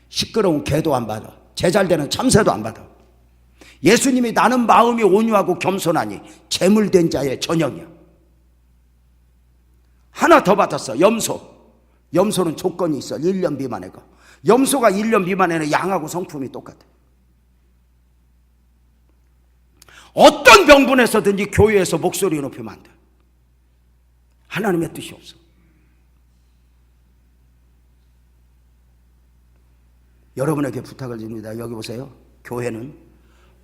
시끄러운 개도 안 받아. 제잘되는 참새도 안 받아. 예수님이 나는 마음이 온유하고 겸손하니 재물된 자의 전형이야. 하나 더 받았어. 염소. 염소는 조건이 있어. 1년 미만의 거. 염소가 1년 미만에는 양하고 성품이 똑같아. 어떤 병분에서든지 교회에서 목소리 높이면 안 돼. 하나님의 뜻이 없어. 여러분에게 부탁을 드립니다. 여기 보세요. 교회는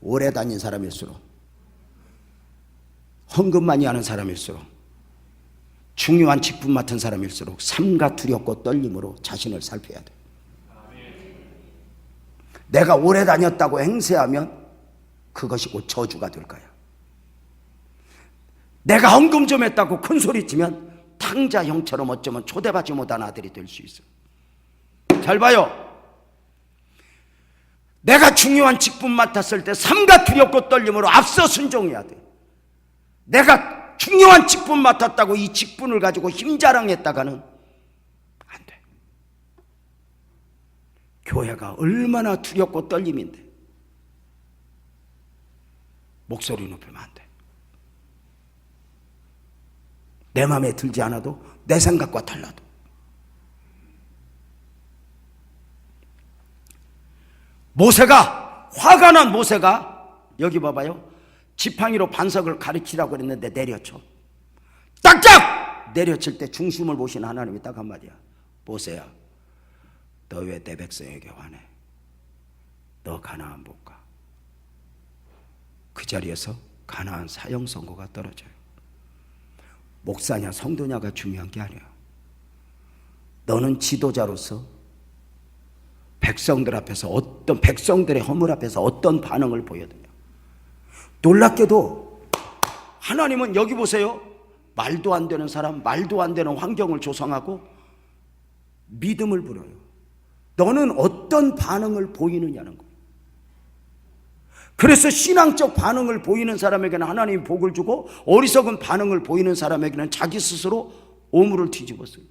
오래 다닌 사람일수록, 헌금 많이 하는 사람일수록, 중요한 직분 맡은 사람일수록 삼가 두렵고 떨림으로 자신을 살펴야 돼. 내가 오래 다녔다고 행세하면 그것이 곧 저주가 될 거야. 내가 헌금 좀 했다고 큰 소리 치면 탕자 형처럼 어쩌면 초대받지 못한 아들이 될 수 있어. 잘 봐요. 내가 중요한 직분 맡았을 때 삼가 두렵고 떨림으로 앞서 순종해야 돼. 내가 중요한 직분 맡았다고 이 직분을 가지고 힘자랑했다가는 안 돼. 교회가 얼마나 두렵고 떨림인데 목소리 높이면 안 돼. 내 마음에 들지 않아도, 내 생각과 달라도. 모세가, 화가 난 모세가, 여기 봐봐요. 지팡이로 반석을 가르치라고 그랬는데 내려쳐. 딱딱! 내려칠 때 중심을 보신 하나님이 딱 한마디야. 모세야, 너 왜 내 백성에게 화내? 너 가나안 못 가. 그 자리에서 가나안 사형 선고가 떨어져요. 목사냐 성도냐가 중요한 게 아니야. 너는 지도자로서 백성들 앞에서 백성들의 허물 앞에서 어떤 반응을 보여야 되냐. 놀랍게도 하나님은 여기 보세요. 말도 안 되는 사람, 말도 안 되는 환경을 조성하고 믿음을 불어요. 너는 어떤 반응을 보이느냐는 거예요. 그래서 신앙적 반응을 보이는 사람에게는 하나님이 복을 주고, 어리석은 반응을 보이는 사람에게는 자기 스스로 오물을 뒤집었어요.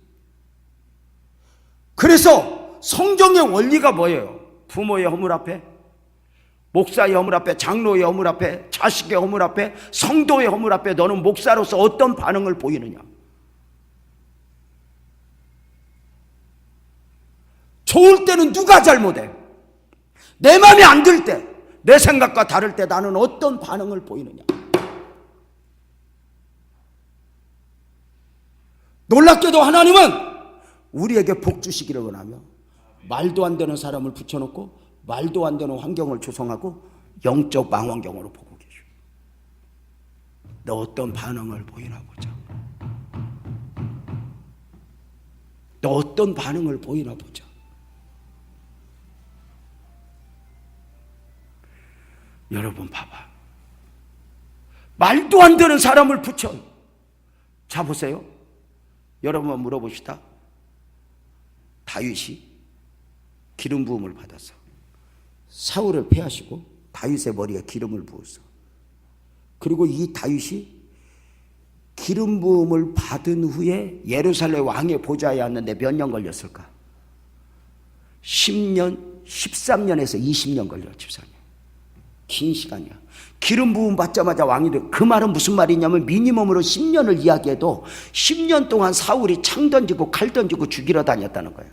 그래서 성경의 원리가 뭐예요? 부모의 허물 앞에, 목사의 허물 앞에, 장로의 허물 앞에, 자식의 허물 앞에, 성도의 허물 앞에 너는 목사로서 어떤 반응을 보이느냐. 좋을 때는 누가 잘못해? 내 마음에 안 들 때, 내 생각과 다를 때 나는 어떤 반응을 보이느냐. 놀랍게도 하나님은 우리에게 복 주시기를 원하며 말도 안 되는 사람을 붙여놓고 말도 안 되는 환경을 조성하고 영적 망환경으로 보고 계셔. 너 어떤 반응을 보이나 보자. 너 어떤 반응을 보이나 보자. 여러분 봐봐. 말도 안 되는 사람을 붙여. 자 보세요. 여러분 물어봅시다. 다윗이 기름 부음을 받았어. 사울을 패하시고 다윗의 머리에 기름을 부었어. 그리고 이 다윗이 기름 부음을 받은 후에 예루살렘 왕의 보좌에 앉는데 몇 년 걸렸을까? 10년, 13년에서 20년 걸려. 집사님, 긴 시간이야. 기름 부음 받자마자 왕이 돼. 그 말은 무슨 말이냐면 미니멈으로 10년을 이야기해도 10년 동안 사울이 창 던지고 칼 던지고 죽이러 다녔다는 거야.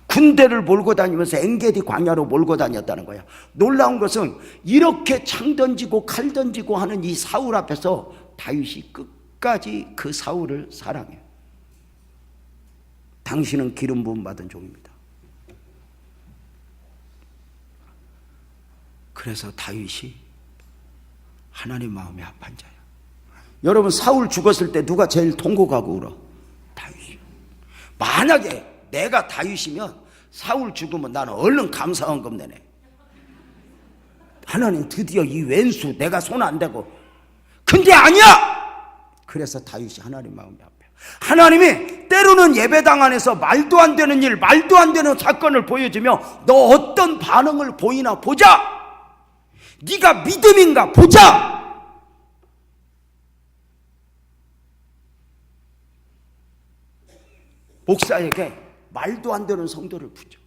군대를 몰고 다니면서 엔게디 광야로 몰고 다녔다는 거야. 놀라운 것은 이렇게 창 던지고 칼 던지고 하는 이 사울 앞에서 다윗이 끝까지 그 사울을 사랑해. 당신은 기름 부음 받은 종입니다. 그래서 다윗이 하나님 마음에 합한 자야. 여러분, 사울 죽었을 때 누가 제일 통곡하고 울어? 다윗이. 만약에 내가 다윗이면 사울 죽으면 나는 얼른 감사헌금 내네. 하나님, 드디어 이 왼수 내가 손 안 대고. 근데 아니야. 그래서 다윗이 하나님 마음에 합해. 하나님이 때로는 예배당 안에서 말도 안 되는 일, 말도 안 되는 사건을 보여주며 너 어떤 반응을 보이나 보자. 네가 믿음인가 보자. 목사에게 말도 안 되는 성도를 붙여.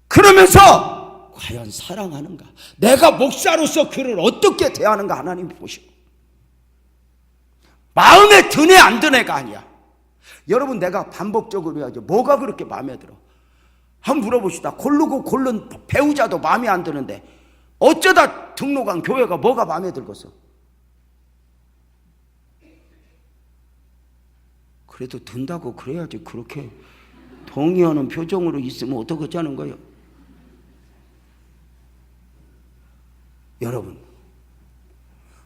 그러면서 과연 사랑하는가? 내가 목사로서 그를 어떻게 대하는가 하나님이 보시고. 마음에 드네 안 드네가 아니야. 여러분, 내가 반복적으로 해야죠. 뭐가 그렇게 마음에 들어? 한번 물어봅시다. 고르고 고른 배우자도 마음에 안 드는데 어쩌다 등록한 교회가 뭐가 마음에 들겠어? 그래도 든다고 그래야지. 그렇게 동의하는 표정으로 있으면 어떡하자는 거예요? 여러분,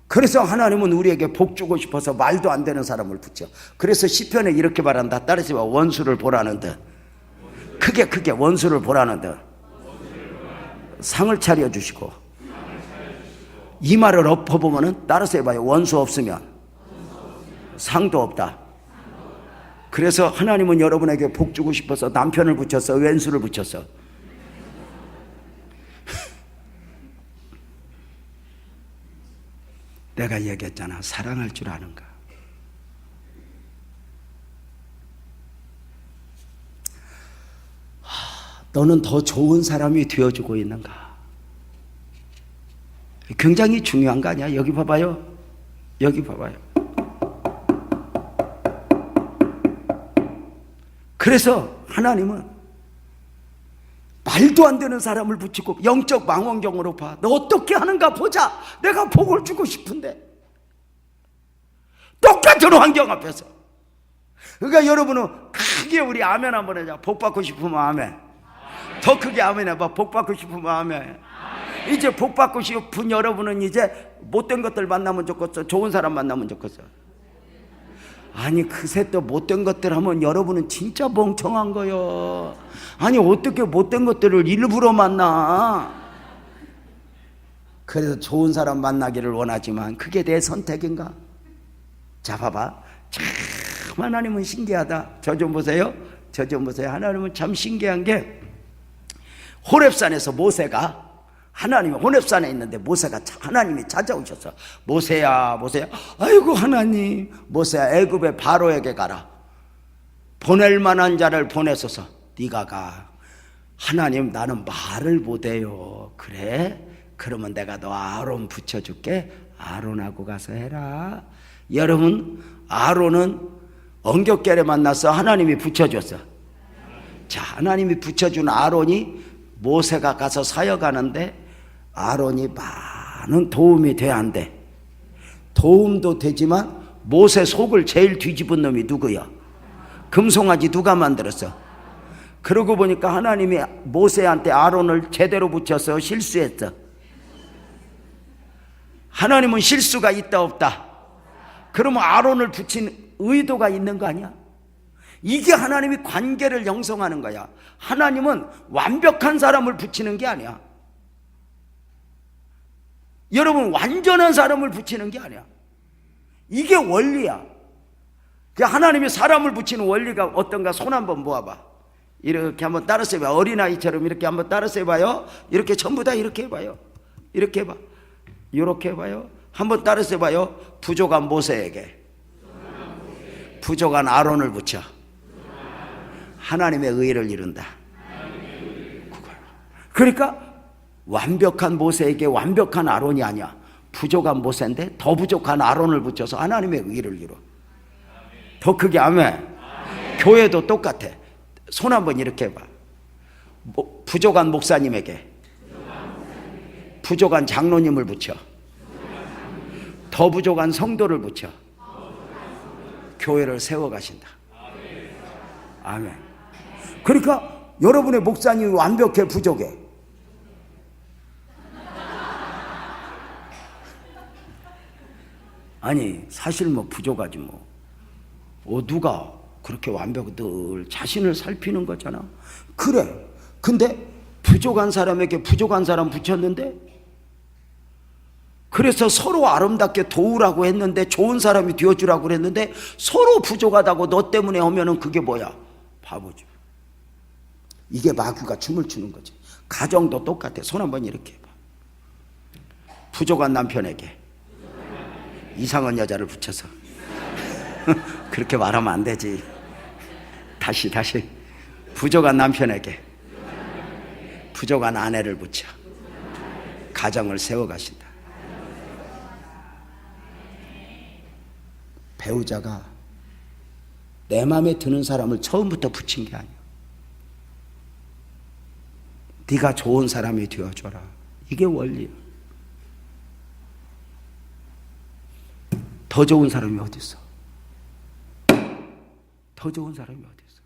그래서 하나님은 우리에게 복 주고 싶어서 말도 안 되는 사람을 붙여. 그래서 시편에 이렇게 말한다. 따라서 원수를 보라는 듯, 크게 원수를 보라는 듯 상을 차려주시고, 이 말을 엎어보면 따라서 해봐요. 원수 없으면 상도 없다. 그래서 하나님은 여러분에게 복 주고 싶어서 남편을 붙였어, 왼수를 붙였어? 내가 얘기했잖아. 사랑할 줄 아는가? 너는 더 좋은 사람이 되어주고 있는가? 굉장히 중요한 거 아니야? 여기 봐봐요. 여기 봐봐요. 그래서 하나님은 말도 안 되는 사람을 붙이고 영적 망원경으로 봐. 너 어떻게 하는가 보자. 내가 복을 주고 싶은데. 똑같은 환경 앞에서. 그러니까 여러분은 크게 우리 아멘 한번 하자. 복 받고 싶으면 아멘. 더 크게 아멘 해봐. 복 받고 싶으면 아멘. 이제 복 받고 싶은 여러분은 이제 못된 것들 만나면 좋겠어? 좋은 사람 만나면 좋겠어? 아니, 그새 또 못된 것들 하면 여러분은 진짜 멍청한 거요. 아니, 어떻게 못된 것들을 일부러 만나? 그래서 좋은 사람 만나기를 원하지만 그게 내 선택인가? 자, 봐봐. 참 하나님은 신기하다. 저 좀 보세요. 저 좀 보세요. 하나님은 참 신기한 게, 호렙산에서 모세가, 하나님이 호렙산에 있는데 모세가 하나님이 찾아오셔서 모세야 모세야, 아이고 하나님, 모세야 애굽의 바로에게 가라. 보낼 만한 자를 보내소서. 네가 가. 하나님, 나는 말을 못해요. 그래? 그러면 내가 너 아론 붙여줄게. 아론하고 가서 해라. 여러분, 아론은 엉겹결에 만나서 하나님이 붙여줬어. 자, 하나님이 붙여준 아론이 모세가 가서 사역하는데 아론이 많은 도움이 돼야 안 돼. 도움도 되지만 모세 속을 제일 뒤집은 놈이 누구야? 금송아지 누가 만들었어? 그러고 보니까 하나님이 모세한테 아론을 제대로 붙여서 실수했어. 하나님은 실수가 있다 없다? 그러면 아론을 붙인 의도가 있는 거 아니야? 이게 하나님이 관계를 형성하는 거야. 하나님은 완벽한 사람을 붙이는 게 아니야. 여러분, 완전한 사람을 붙이는 게 아니야. 이게 원리야. 하나님이 사람을 붙이는 원리가 어떤가? 손 한번 모아봐. 이렇게 한번 따라서 해봐요. 어린아이처럼 이렇게 한번 따라서 해봐요. 이렇게 전부 다 이렇게 해봐요. 이렇게 해봐. 이렇게 해봐요. 한번 따라서 해봐요. 부족한 모세에게 부족한 아론을 붙여 하나님의 의를 이룬다. 그러니까 완벽한 모세에게 완벽한 아론이 아니야. 부족한 모세인데 더 부족한 아론을 붙여서 하나님의 의를 이뤄. 더 크게 아멘. 교회도 똑같아. 손 한번 이렇게 해봐. 부족한 목사님에게 부족한 장로님을 붙여. 더 부족한 성도를 붙여 교회를 세워가신다. 아멘. 그러니까 여러분의 목사님이 완벽해, 부족해? 아니, 사실 뭐 부족하지 뭐. 누가 그렇게 늘 자신을 살피는 거잖아. 그래. 근데 부족한 사람에게 부족한 사람 붙였는데, 그래서 서로 아름답게 도우라고 했는데, 좋은 사람이 되어주라고 그랬는데, 서로 부족하다고 너 때문에 하면은 그게 뭐야? 바보지. 이게 마귀가 춤을 추는 거지. 가정도 똑같아. 손 한번 이렇게 해봐. 부족한 남편에게 이상한 여자를 붙여서 그렇게 말하면 안 되지. 다시 부족한 남편에게 부족한 아내를 붙여 가정을 세워가신다. 배우자가 내 마음에 드는 사람을 처음부터 붙인 게 아니야. 네가 좋은 사람이 되어줘라. 이게 원리야. 더 좋은 사람이 어디 있어? 더 좋은 사람이 어디 있어?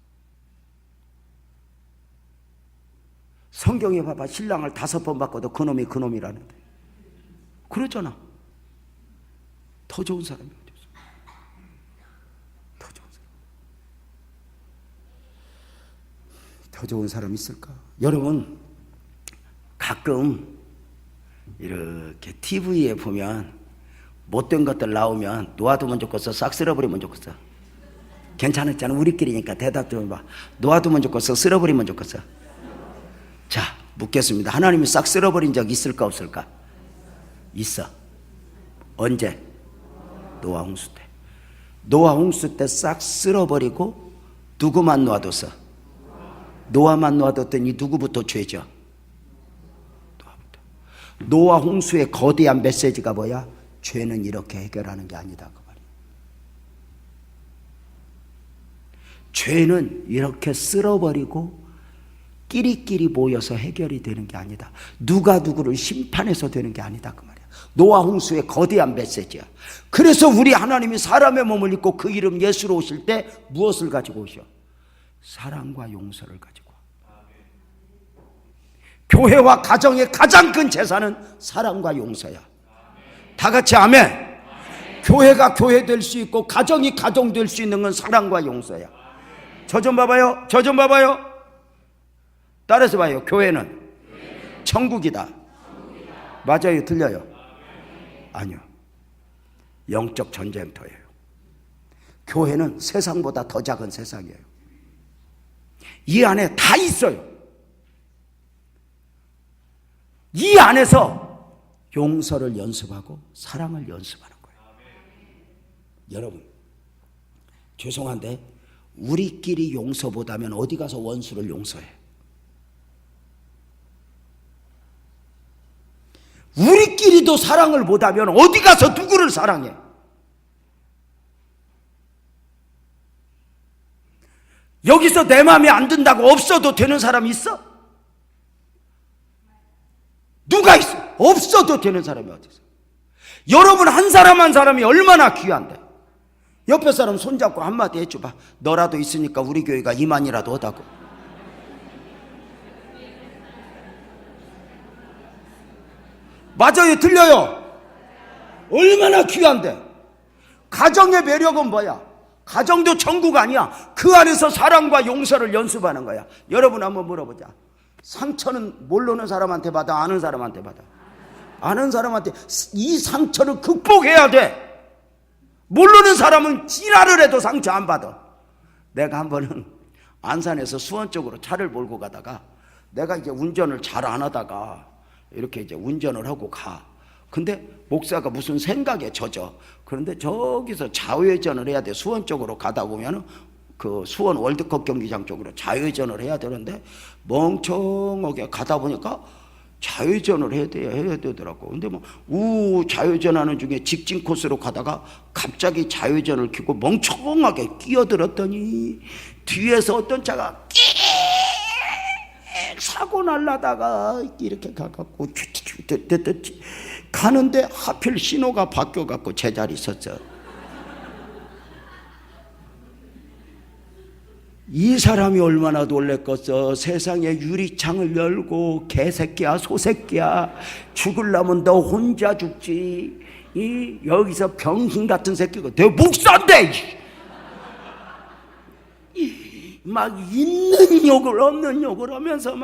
성경에 봐봐. 신랑을 5번 바꿔도 그놈이 그놈이라는데. 그러잖아. 더 좋은 사람이 어디 있어? 더 좋은 사람. 더 좋은 사람 있을까? 여러분, 가끔 이렇게 TV에 보면 못된 것들 나오면 놓아두면 좋겠어, 싹 쓸어버리면 좋겠어? 괜찮았잖아. 우리끼리니까 대답 좀 해봐. 놓아두면 좋겠어, 쓸어버리면 좋겠어? 자, 묻겠습니다. 하나님이 싹 쓸어버린 적 있을까 없을까? 있어. 언제? 노아 홍수 때. 노아 홍수 때 싹 쓸어버리고 누구만 놓아뒀어? 노아만 놓아뒀더니 누구부터 죄져? 노아부터. 노아 홍수의 거대한 메시지가 뭐야? 죄는 이렇게 해결하는 게 아니다, 그 말이야. 죄는 이렇게 쓸어버리고 끼리끼리 모여서 해결이 되는 게 아니다. 누가 누구를 심판해서 되는 게 아니다, 그 말이야. 노아 홍수의 거대한 메시지야. 그래서 우리 하나님이 사람의 몸을 입고 그 이름 예수로 오실 때 무엇을 가지고 오셔? 사랑과 용서를 가지고. 교회와 가정의 가장 큰 재산은 사랑과 용서야. 다 같이 아멘. 교회가 교회 될 수 있고 가정이 가정 될 수 있는 건 사랑과 용서야. 저 좀 봐봐요. 저 좀 봐봐요. 따라서 봐요. 교회는 천국이다. 맞아요? 틀려요? 아니요. 영적 전쟁터예요. 교회는 세상보다 더 작은 세상이에요. 이 안에 다 있어요. 이 안에서 용서를 연습하고 사랑을 연습하는 거예요. 여러분, 죄송한데 우리끼리 용서보다면 어디 가서 원수를 용서해? 우리끼리도 사랑을 못하면 어디 가서 누구를 사랑해? 여기서 내 마음에 안 든다고 없어도 되는 사람이 있어? 누가 있어? 없어도 되는 사람이 어디 있어? 여러분 한 사람 한 사람이 얼마나 귀한데. 옆에 사람 손잡고 한마디 해줘봐. 너라도 있으니까 우리 교회가 이만이라도 하다고. 맞아요? 틀려요? 얼마나 귀한데. 가정의 매력은 뭐야? 가정도 천국 아니야. 그 안에서 사랑과 용서를 연습하는 거야. 여러분 한번 물어보자. 상처는 모르는 사람한테 받아? 아는 사람한테 받아? 아는 사람한테. 이 상처를 극복해야 돼. 모르는 사람은 지랄을 해도 상처 안 받아. 내가 한 번은 안산에서 수원 쪽으로 차를 몰고 가다가 내가 이제 운전을 잘 안 하다가 이렇게 이제 운전을 하고 가. 근데 목사가 무슨 생각에 젖어. 그런데 저기서 좌회전을 해야 돼. 수원 쪽으로 가다 보면은 그 수원 월드컵 경기장 쪽으로 좌회전을 해야 되는데 멍청하게 가다 보니까 좌회전을 해야 되더라고. 근데 좌회전하는 중에 직진 코스로 가다가 갑자기 좌회전을 켜고 멍청하게 끼어들었더니 뒤에서 어떤 차가 사고 날라다가 이렇게 가갖고 가는데 하필 신호가 바뀌어갖고 제자리 있었어. 이 사람이 얼마나 놀랬겠어. 세상에 유리창을 열고 개새끼야 소새끼야 죽으려면 너 혼자 죽지. 여기서 병신 같은 새끼가 내 목사인데 막 있는 욕을 없는 욕을 하면서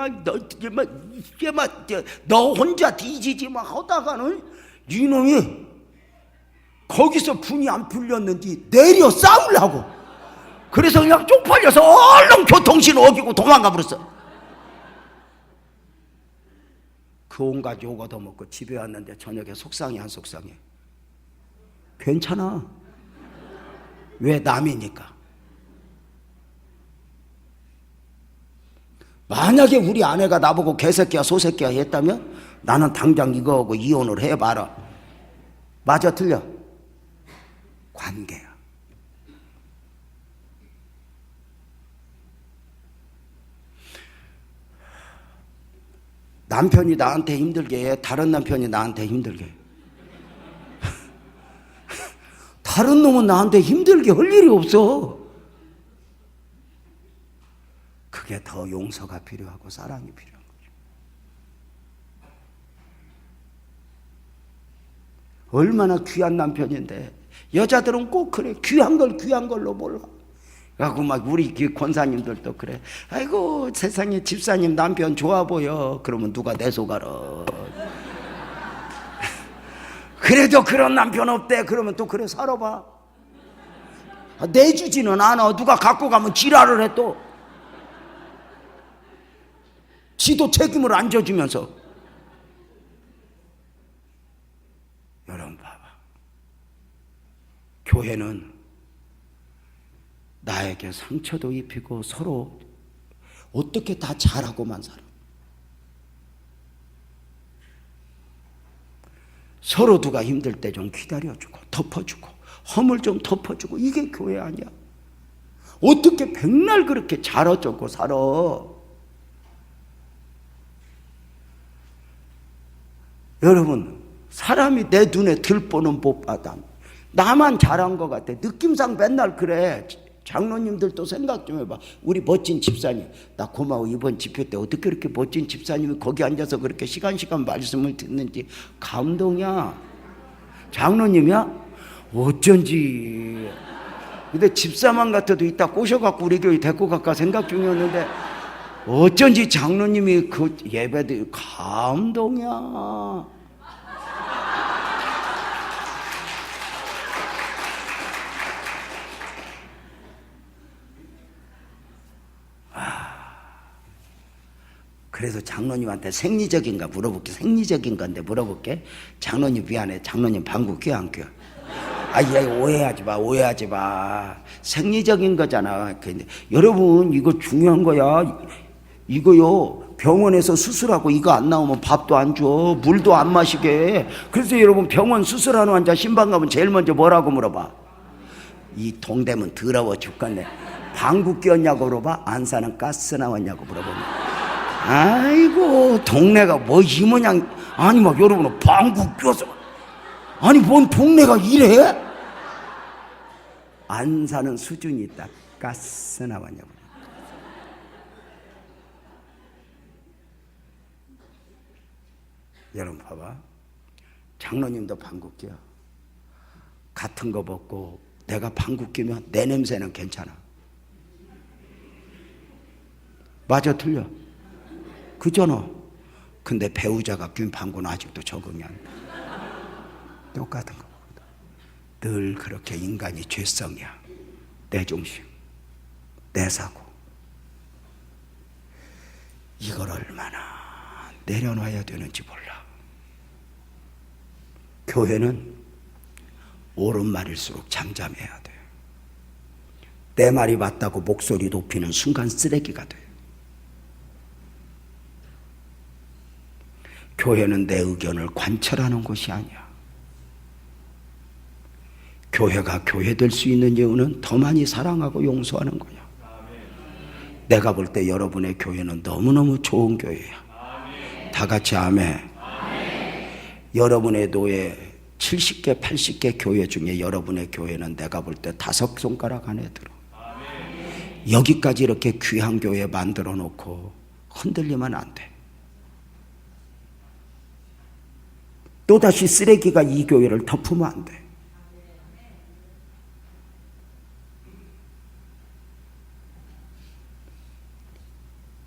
너 혼자 뒤지지 막 하다가는 이놈이 거기서 분이 안 풀렸는지 내려 싸우려고. 그래서 그냥 쪽팔려서 얼른 교통신 어기고 도망가 버렸어. 그 온갖 욕 얻어먹고 집에 왔는데 저녁에 속상해 안 속상해? 괜찮아. 왜? 남이니까. 만약에 우리 아내가 나보고 개새끼야 소새끼야 했다면 나는 당장 이거 하고 이혼을 해봐라. 맞아 틀려? 관계야. 남편이 나한테 힘들게 해? 다른 남편이 나한테 힘들게 해? 다른 놈은 나한테 힘들게 할 일이 없어. 그게 더 용서가 필요하고 사랑이 필요한 거죠. 얼마나 귀한 남편인데 여자들은 꼭 그래. 귀한 걸 귀한 걸로 몰라. 그래갖고 막 우리 권사님들도 그래. 아이고 세상에 집사님 남편 좋아 보여. 그러면 누가 내 속 알아. 그래도 그런 남편 없대. 그러면 또 그래 살아봐. 내주지는 않아. 누가 갖고 가면 지랄을 해 또. 지도 책임을 안 져주면서. 여러분 봐봐. 교회는 나에게 상처도 입히고 서로 어떻게 다 잘하고만 살아. 서로 누가 힘들 때 좀 기다려주고 덮어주고 허물 좀 덮어주고 이게 교회 아니야. 어떻게 백날 그렇게 잘 어쩌고 살아. 여러분 사람이 내 눈에 들보는 못 받아. 나만 잘한 것 같아. 느낌상 맨날 그래. 장로님들도 생각 좀 해봐. 우리 멋진 집사님 나 고마워. 이번 집회 때 어떻게 그렇게 멋진 집사님이 거기 앉아서 그렇게 시간 말씀을 듣는지 감동이야. 장로님이야? 어쩐지. 근데 집사만 같아도 이따 꼬셔갖고 우리 교회 데리고 갈까 생각 중이었는데 어쩐지 장로님이 그 예배도 감동이야. 그래서 장로님한테 생리적인가 물어볼게. 생리적인 건데 물어볼게. 장로님 미안해. 장로님 방구 껴 안 껴? 얘 오해하지 마. 오해하지 마. 생리적인 거잖아. 근데 여러분 이거 중요한 거야. 이거요. 병원에서 수술하고 이거 안 나오면 밥도 안 줘. 물도 안 마시게 해. 그래서 여러분 병원 수술하는 환자 신방 가면 제일 먼저 뭐라고 물어봐? 이 동대문 더러워 죽겠네. 방구 꼈냐고 물어봐? 안 사는 가스 나왔냐고 물어보냐. 아이고 동네가 뭐 이 모양. 아니 막 여러분은 방구 껴서 아니 뭔 동네가 이래? 안 사는 수준이 있다. 가스 나왔냐고. 여러분 봐봐. 장로님도 방구 껴. 같은 거 벗고 내가 방구 끼면 내 냄새는 괜찮아. 맞아 틀려? 그잖아. 근데 배우자가 낀 방구는 아직도 적응이 안 돼. 똑같은 거거든. 늘 그렇게 인간이 죄성이야. 내 중심, 내 사고. 이걸 얼마나 내려놔야 되는지 몰라. 교회는 옳은 말일수록 잠잠해야 돼. 내 말이 맞다고 목소리 높이는 순간 쓰레기가 돼. 교회는 내 의견을 관철하는 곳이 아니야. 교회가 교회 될 수 있는 이유는 더 많이 사랑하고 용서하는 거야. 내가 볼 때 여러분의 교회는 너무너무 좋은 교회야. 다 같이 아멘. 여러분의 교회 70개 80개 교회 중에 여러분의 교회는 내가 볼 때 5손가락 안에 들어. 여기까지 이렇게 귀한 교회 만들어 놓고 흔들리면 안 돼. 또다시 쓰레기가 이 교회를 덮으면 안 돼.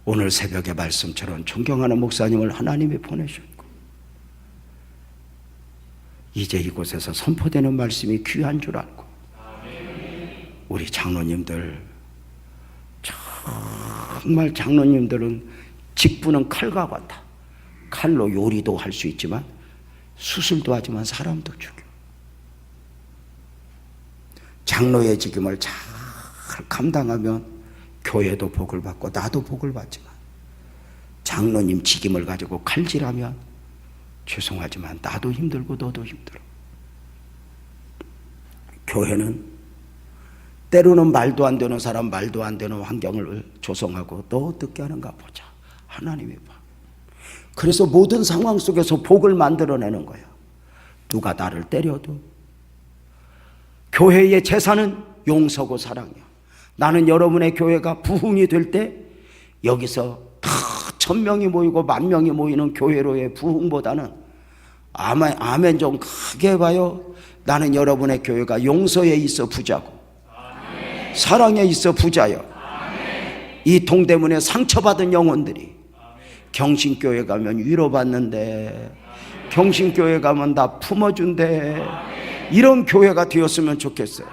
오늘 새벽의 말씀처럼 존경하는 목사님을 하나님이 보내셨고 이제 이곳에서 선포되는 말씀이 귀한 줄 알고 우리 장로님들 정말 장로님들은 직분은 칼과 같아. 칼로 요리도 할 수 있지만 수술도 하지만 사람도 죽여. 장로의 직임을 잘 감당하면 교회도 복을 받고 나도 복을 받지만 장로님 직임을 가지고 칼질하면 죄송하지만 나도 힘들고 너도 힘들어. 교회는 때로는 말도 안 되는 사람, 말도 안 되는 환경을 조성하고 너 어떻게 하는가 보자. 하나님이 봐. 그래서 모든 상황 속에서 복을 만들어내는 거예요. 누가 나를 때려도 교회의 제사는 용서고 사랑이야. 나는 여러분의 교회가 부흥이 될 때 여기서 다 1000명이 모이고 10,000명이 모이는 교회로의 부흥보다는 아멘 좀 크게 해봐요. 나는 여러분의 교회가 용서에 있어 부자고 사랑에 있어 부자요. 이 동대문에 상처받은 영혼들이 경신교회 가면 위로받는데, 경신교회 가면 다 품어준대. 이런 교회가 되었으면 좋겠어요.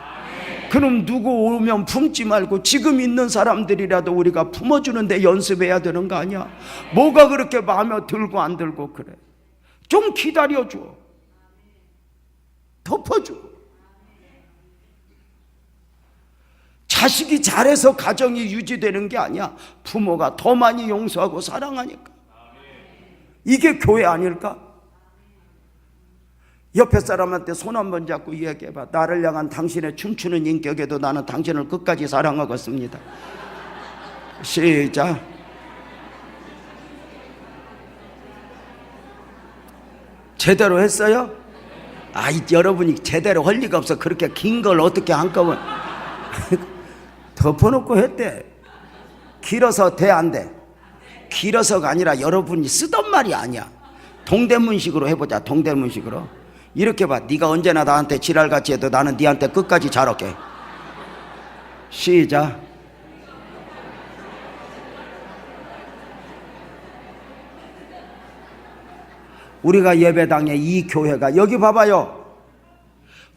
그럼 누구 오면 품지 말고 지금 있는 사람들이라도 우리가 품어주는데 연습해야 되는 거 아니야? 뭐가 그렇게 마음에 들고 안 들고 그래? 좀 기다려줘. 덮어주고. 자식이 잘해서 가정이 유지되는 게 아니야. 부모가 더 많이 용서하고 사랑하니까. 이게 교회 아닐까? 옆에 사람한테 손 한번 잡고 이야기해봐. 나를 향한 당신의 춤추는 인격에도 나는 당신을 끝까지 사랑하겠습니다. 시작. 제대로 했어요? 여러분이 제대로 할 리가 없어. 그렇게 긴 걸 어떻게 한꺼번에 덮어놓고 했대. 길어서 돼, 안 돼? 길어서가 아니라 여러분이 쓰던 말이 아니야. 동대문식으로 해보자. 동대문식으로. 이렇게 봐. 네가 언제나 나한테 지랄같이 해도 나는 네한테 끝까지 잘할게. 시작. 우리가 예배당에 이 교회가 여기 봐봐요.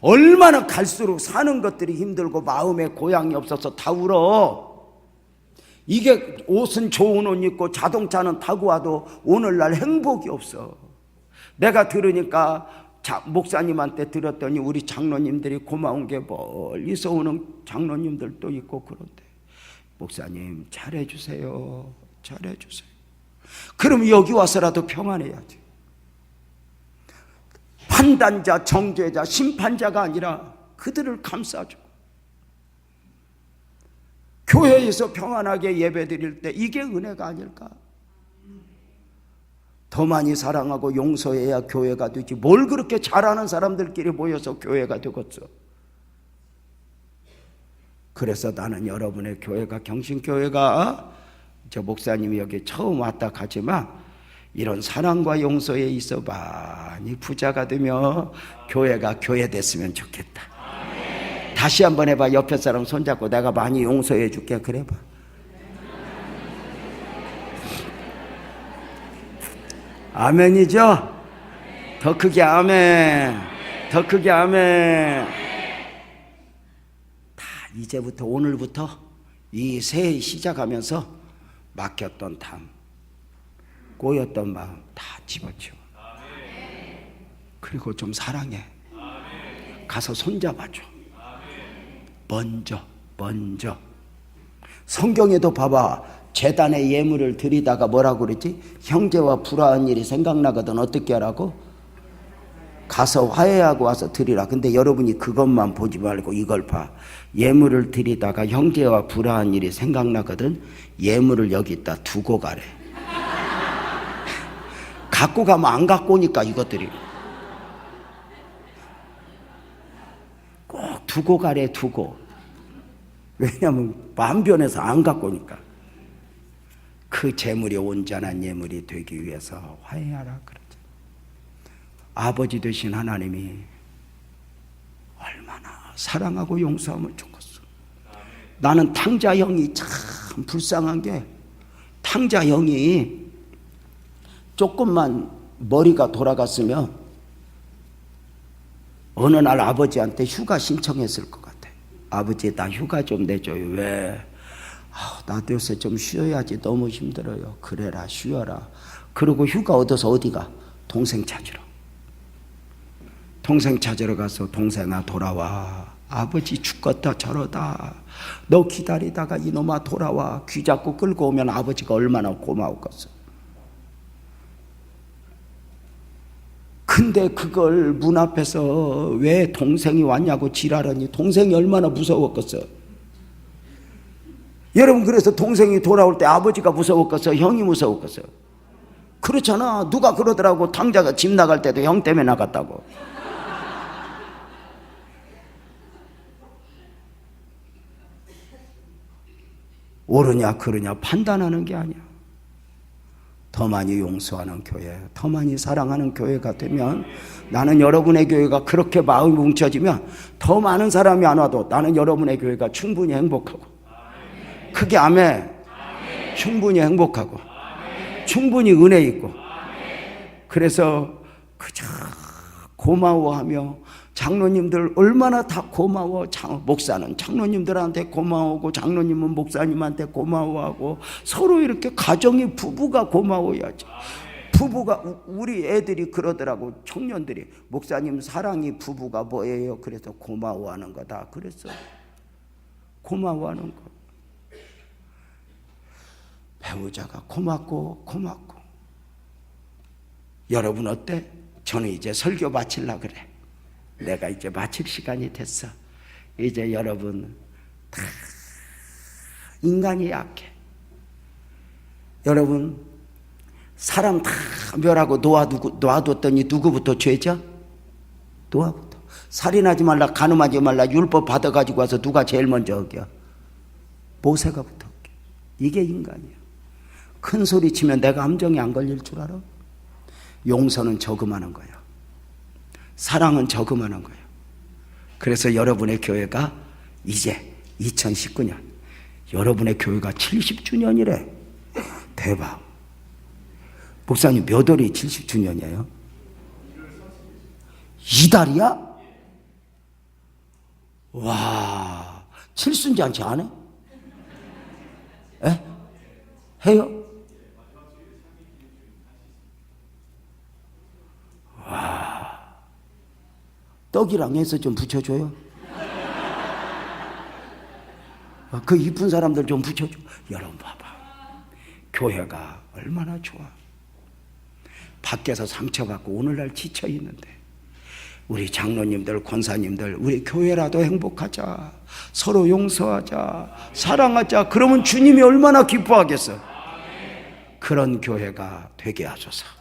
얼마나 갈수록 사는 것들이 힘들고 마음에 고향이 없어서 다 울어. 이게 옷은 좋은 옷 입고 자동차는 타고 와도 오늘날 행복이 없어. 내가 들으니까 목사님한테 들었더니 우리 장로님들이 고마운 게 멀리서 오는 장로님들도 있고 그런데 목사님 잘해주세요. 잘해주세요. 그럼 여기 와서라도 평안해야지. 판단자, 정죄자, 심판자가 아니라 그들을 감싸주고 교회에서 평안하게 예배드릴 때 이게 은혜가 아닐까? 더 많이 사랑하고 용서해야 교회가 되지. 뭘 그렇게 잘하는 사람들끼리 모여서 교회가 되겠어. 그래서 나는 여러분의 교회가, 경신교회가, 저 목사님이 여기 처음 왔다 가지만 이런 사랑과 용서에 있어 많이 부자가 되며 교회가 교회 됐으면 좋겠다. 다시 한번 해봐. 옆에 사람 손잡고 내가 많이 용서해 줄게. 그래 봐. 아멘이죠? 더 크게 아멘. 더 크게 아멘. 다 이제부터 오늘부터 이 새해 시작하면서 막혔던 담, 꼬였던 마음 다 집어치워. 그리고 좀 사랑해. 가서 손잡아줘. 먼저. 성경에도 봐봐. 제단에 예물을 드리다가 뭐라고 그러지? 형제와 불화한 일이 생각나거든. 어떻게 하라고? 가서 화해하고 와서 드리라. 근데 여러분이 그것만 보지 말고 이걸 봐. 예물을 드리다가 형제와 불화한 일이 생각나거든. 예물을 여기다 두고 가래. 갖고 가면 안 갖고 오니까 이것들이 꼭 두고 가래. 두고. 왜냐하면 마음 변해서 안 갖고 오니까. 그 재물이 온전한 예물이 되기 위해서 화해하라 그러죠. 아버지 되신 하나님이 얼마나 사랑하고 용서하면 좋겠어. 나는 탕자 형이 참 불쌍한 게, 탕자 형이 조금만 머리가 돌아갔으면 어느 날 아버지한테 휴가 신청했을 것 같아. 아버지 나 휴가 좀 내줘요. 왜? 나도 요새 좀 쉬어야지. 너무 힘들어요. 그래라 쉬어라. 그리고 휴가 얻어서 어디가? 동생 찾으러. 동생 찾으러 가서 동생아 돌아와. 아버지 죽겠다 저러다. 너 기다리다가 이놈아 돌아와. 귀 잡고 끌고 오면 아버지가 얼마나 고마웠겠어. 근데 그걸 문 앞에서 왜 동생이 왔냐고 지랄하니 동생이 얼마나 무서웠겠어. 여러분, 그래서 동생이 돌아올 때 아버지가 무서웠겠어, 형이 무서웠겠어? 그렇잖아. 누가 그러더라고. 당자가 집 나갈 때도 형 때문에 나갔다고. 옳으냐 그르냐 판단하는 게 아니야. 더 많이 용서하는 교회, 더 많이 사랑하는 교회가 되면, 나는 여러분의 교회가 그렇게 마음이 뭉쳐지면 더 많은 사람이 안 와도 나는 여러분의 교회가 충분히 행복하고, 크게 아멘. 충분히 행복하고, 충분히 은혜 있고. 그래서 그저 고마워하며, 장로님들 얼마나 다 고마워. 목사는 장로님들한테 고마워하고, 장로님은 목사님한테 고마워하고, 서로 이렇게 가정이, 부부가 고마워야지. 부부가, 우리 애들이 그러더라고. 청년들이, 목사님 사랑이 부부가 뭐예요? 그래서 고마워하는 거다. 그랬어. 고마워하는 거. 배우자가 고맙고. 여러분 어때? 저는 이제 설교 마치려고 그래. 내가 이제 마칠 시간이 됐어. 이제 여러분 다 인간이 약해. 여러분 사람 다 멸하고 놓아뒀더니 누구부터 죄져? 노아부터. 살인하지 말라, 간음하지 말라 율법 받아가지고 와서 누가 제일 먼저 어겨? 모세가 부터 어겨. 이게 인간이야. 큰 소리 치면 내가 함정이 안 걸릴 줄 알아? 용서는 저금하는 거야. 사랑은 저금하는 거예요. 그래서 여러분의 교회가 이제 2019년 여러분의 교회가 70주년이래. 대박. 목사님 몇 월이 70주년이에요? 이달이야? 와, 칠순잔치 안 해? 에? 해요? 떡이랑 해서 좀 붙여줘요. 그 이쁜 사람들 좀 붙여줘. 여러분 봐봐. 교회가 얼마나 좋아. 밖에서 상처받고 오늘날 지쳐있는데 우리 장로님들, 권사님들, 우리 교회라도 행복하자. 서로 용서하자. 사랑하자. 그러면 주님이 얼마나 기뻐하겠어. 그런 교회가 되게 하소서.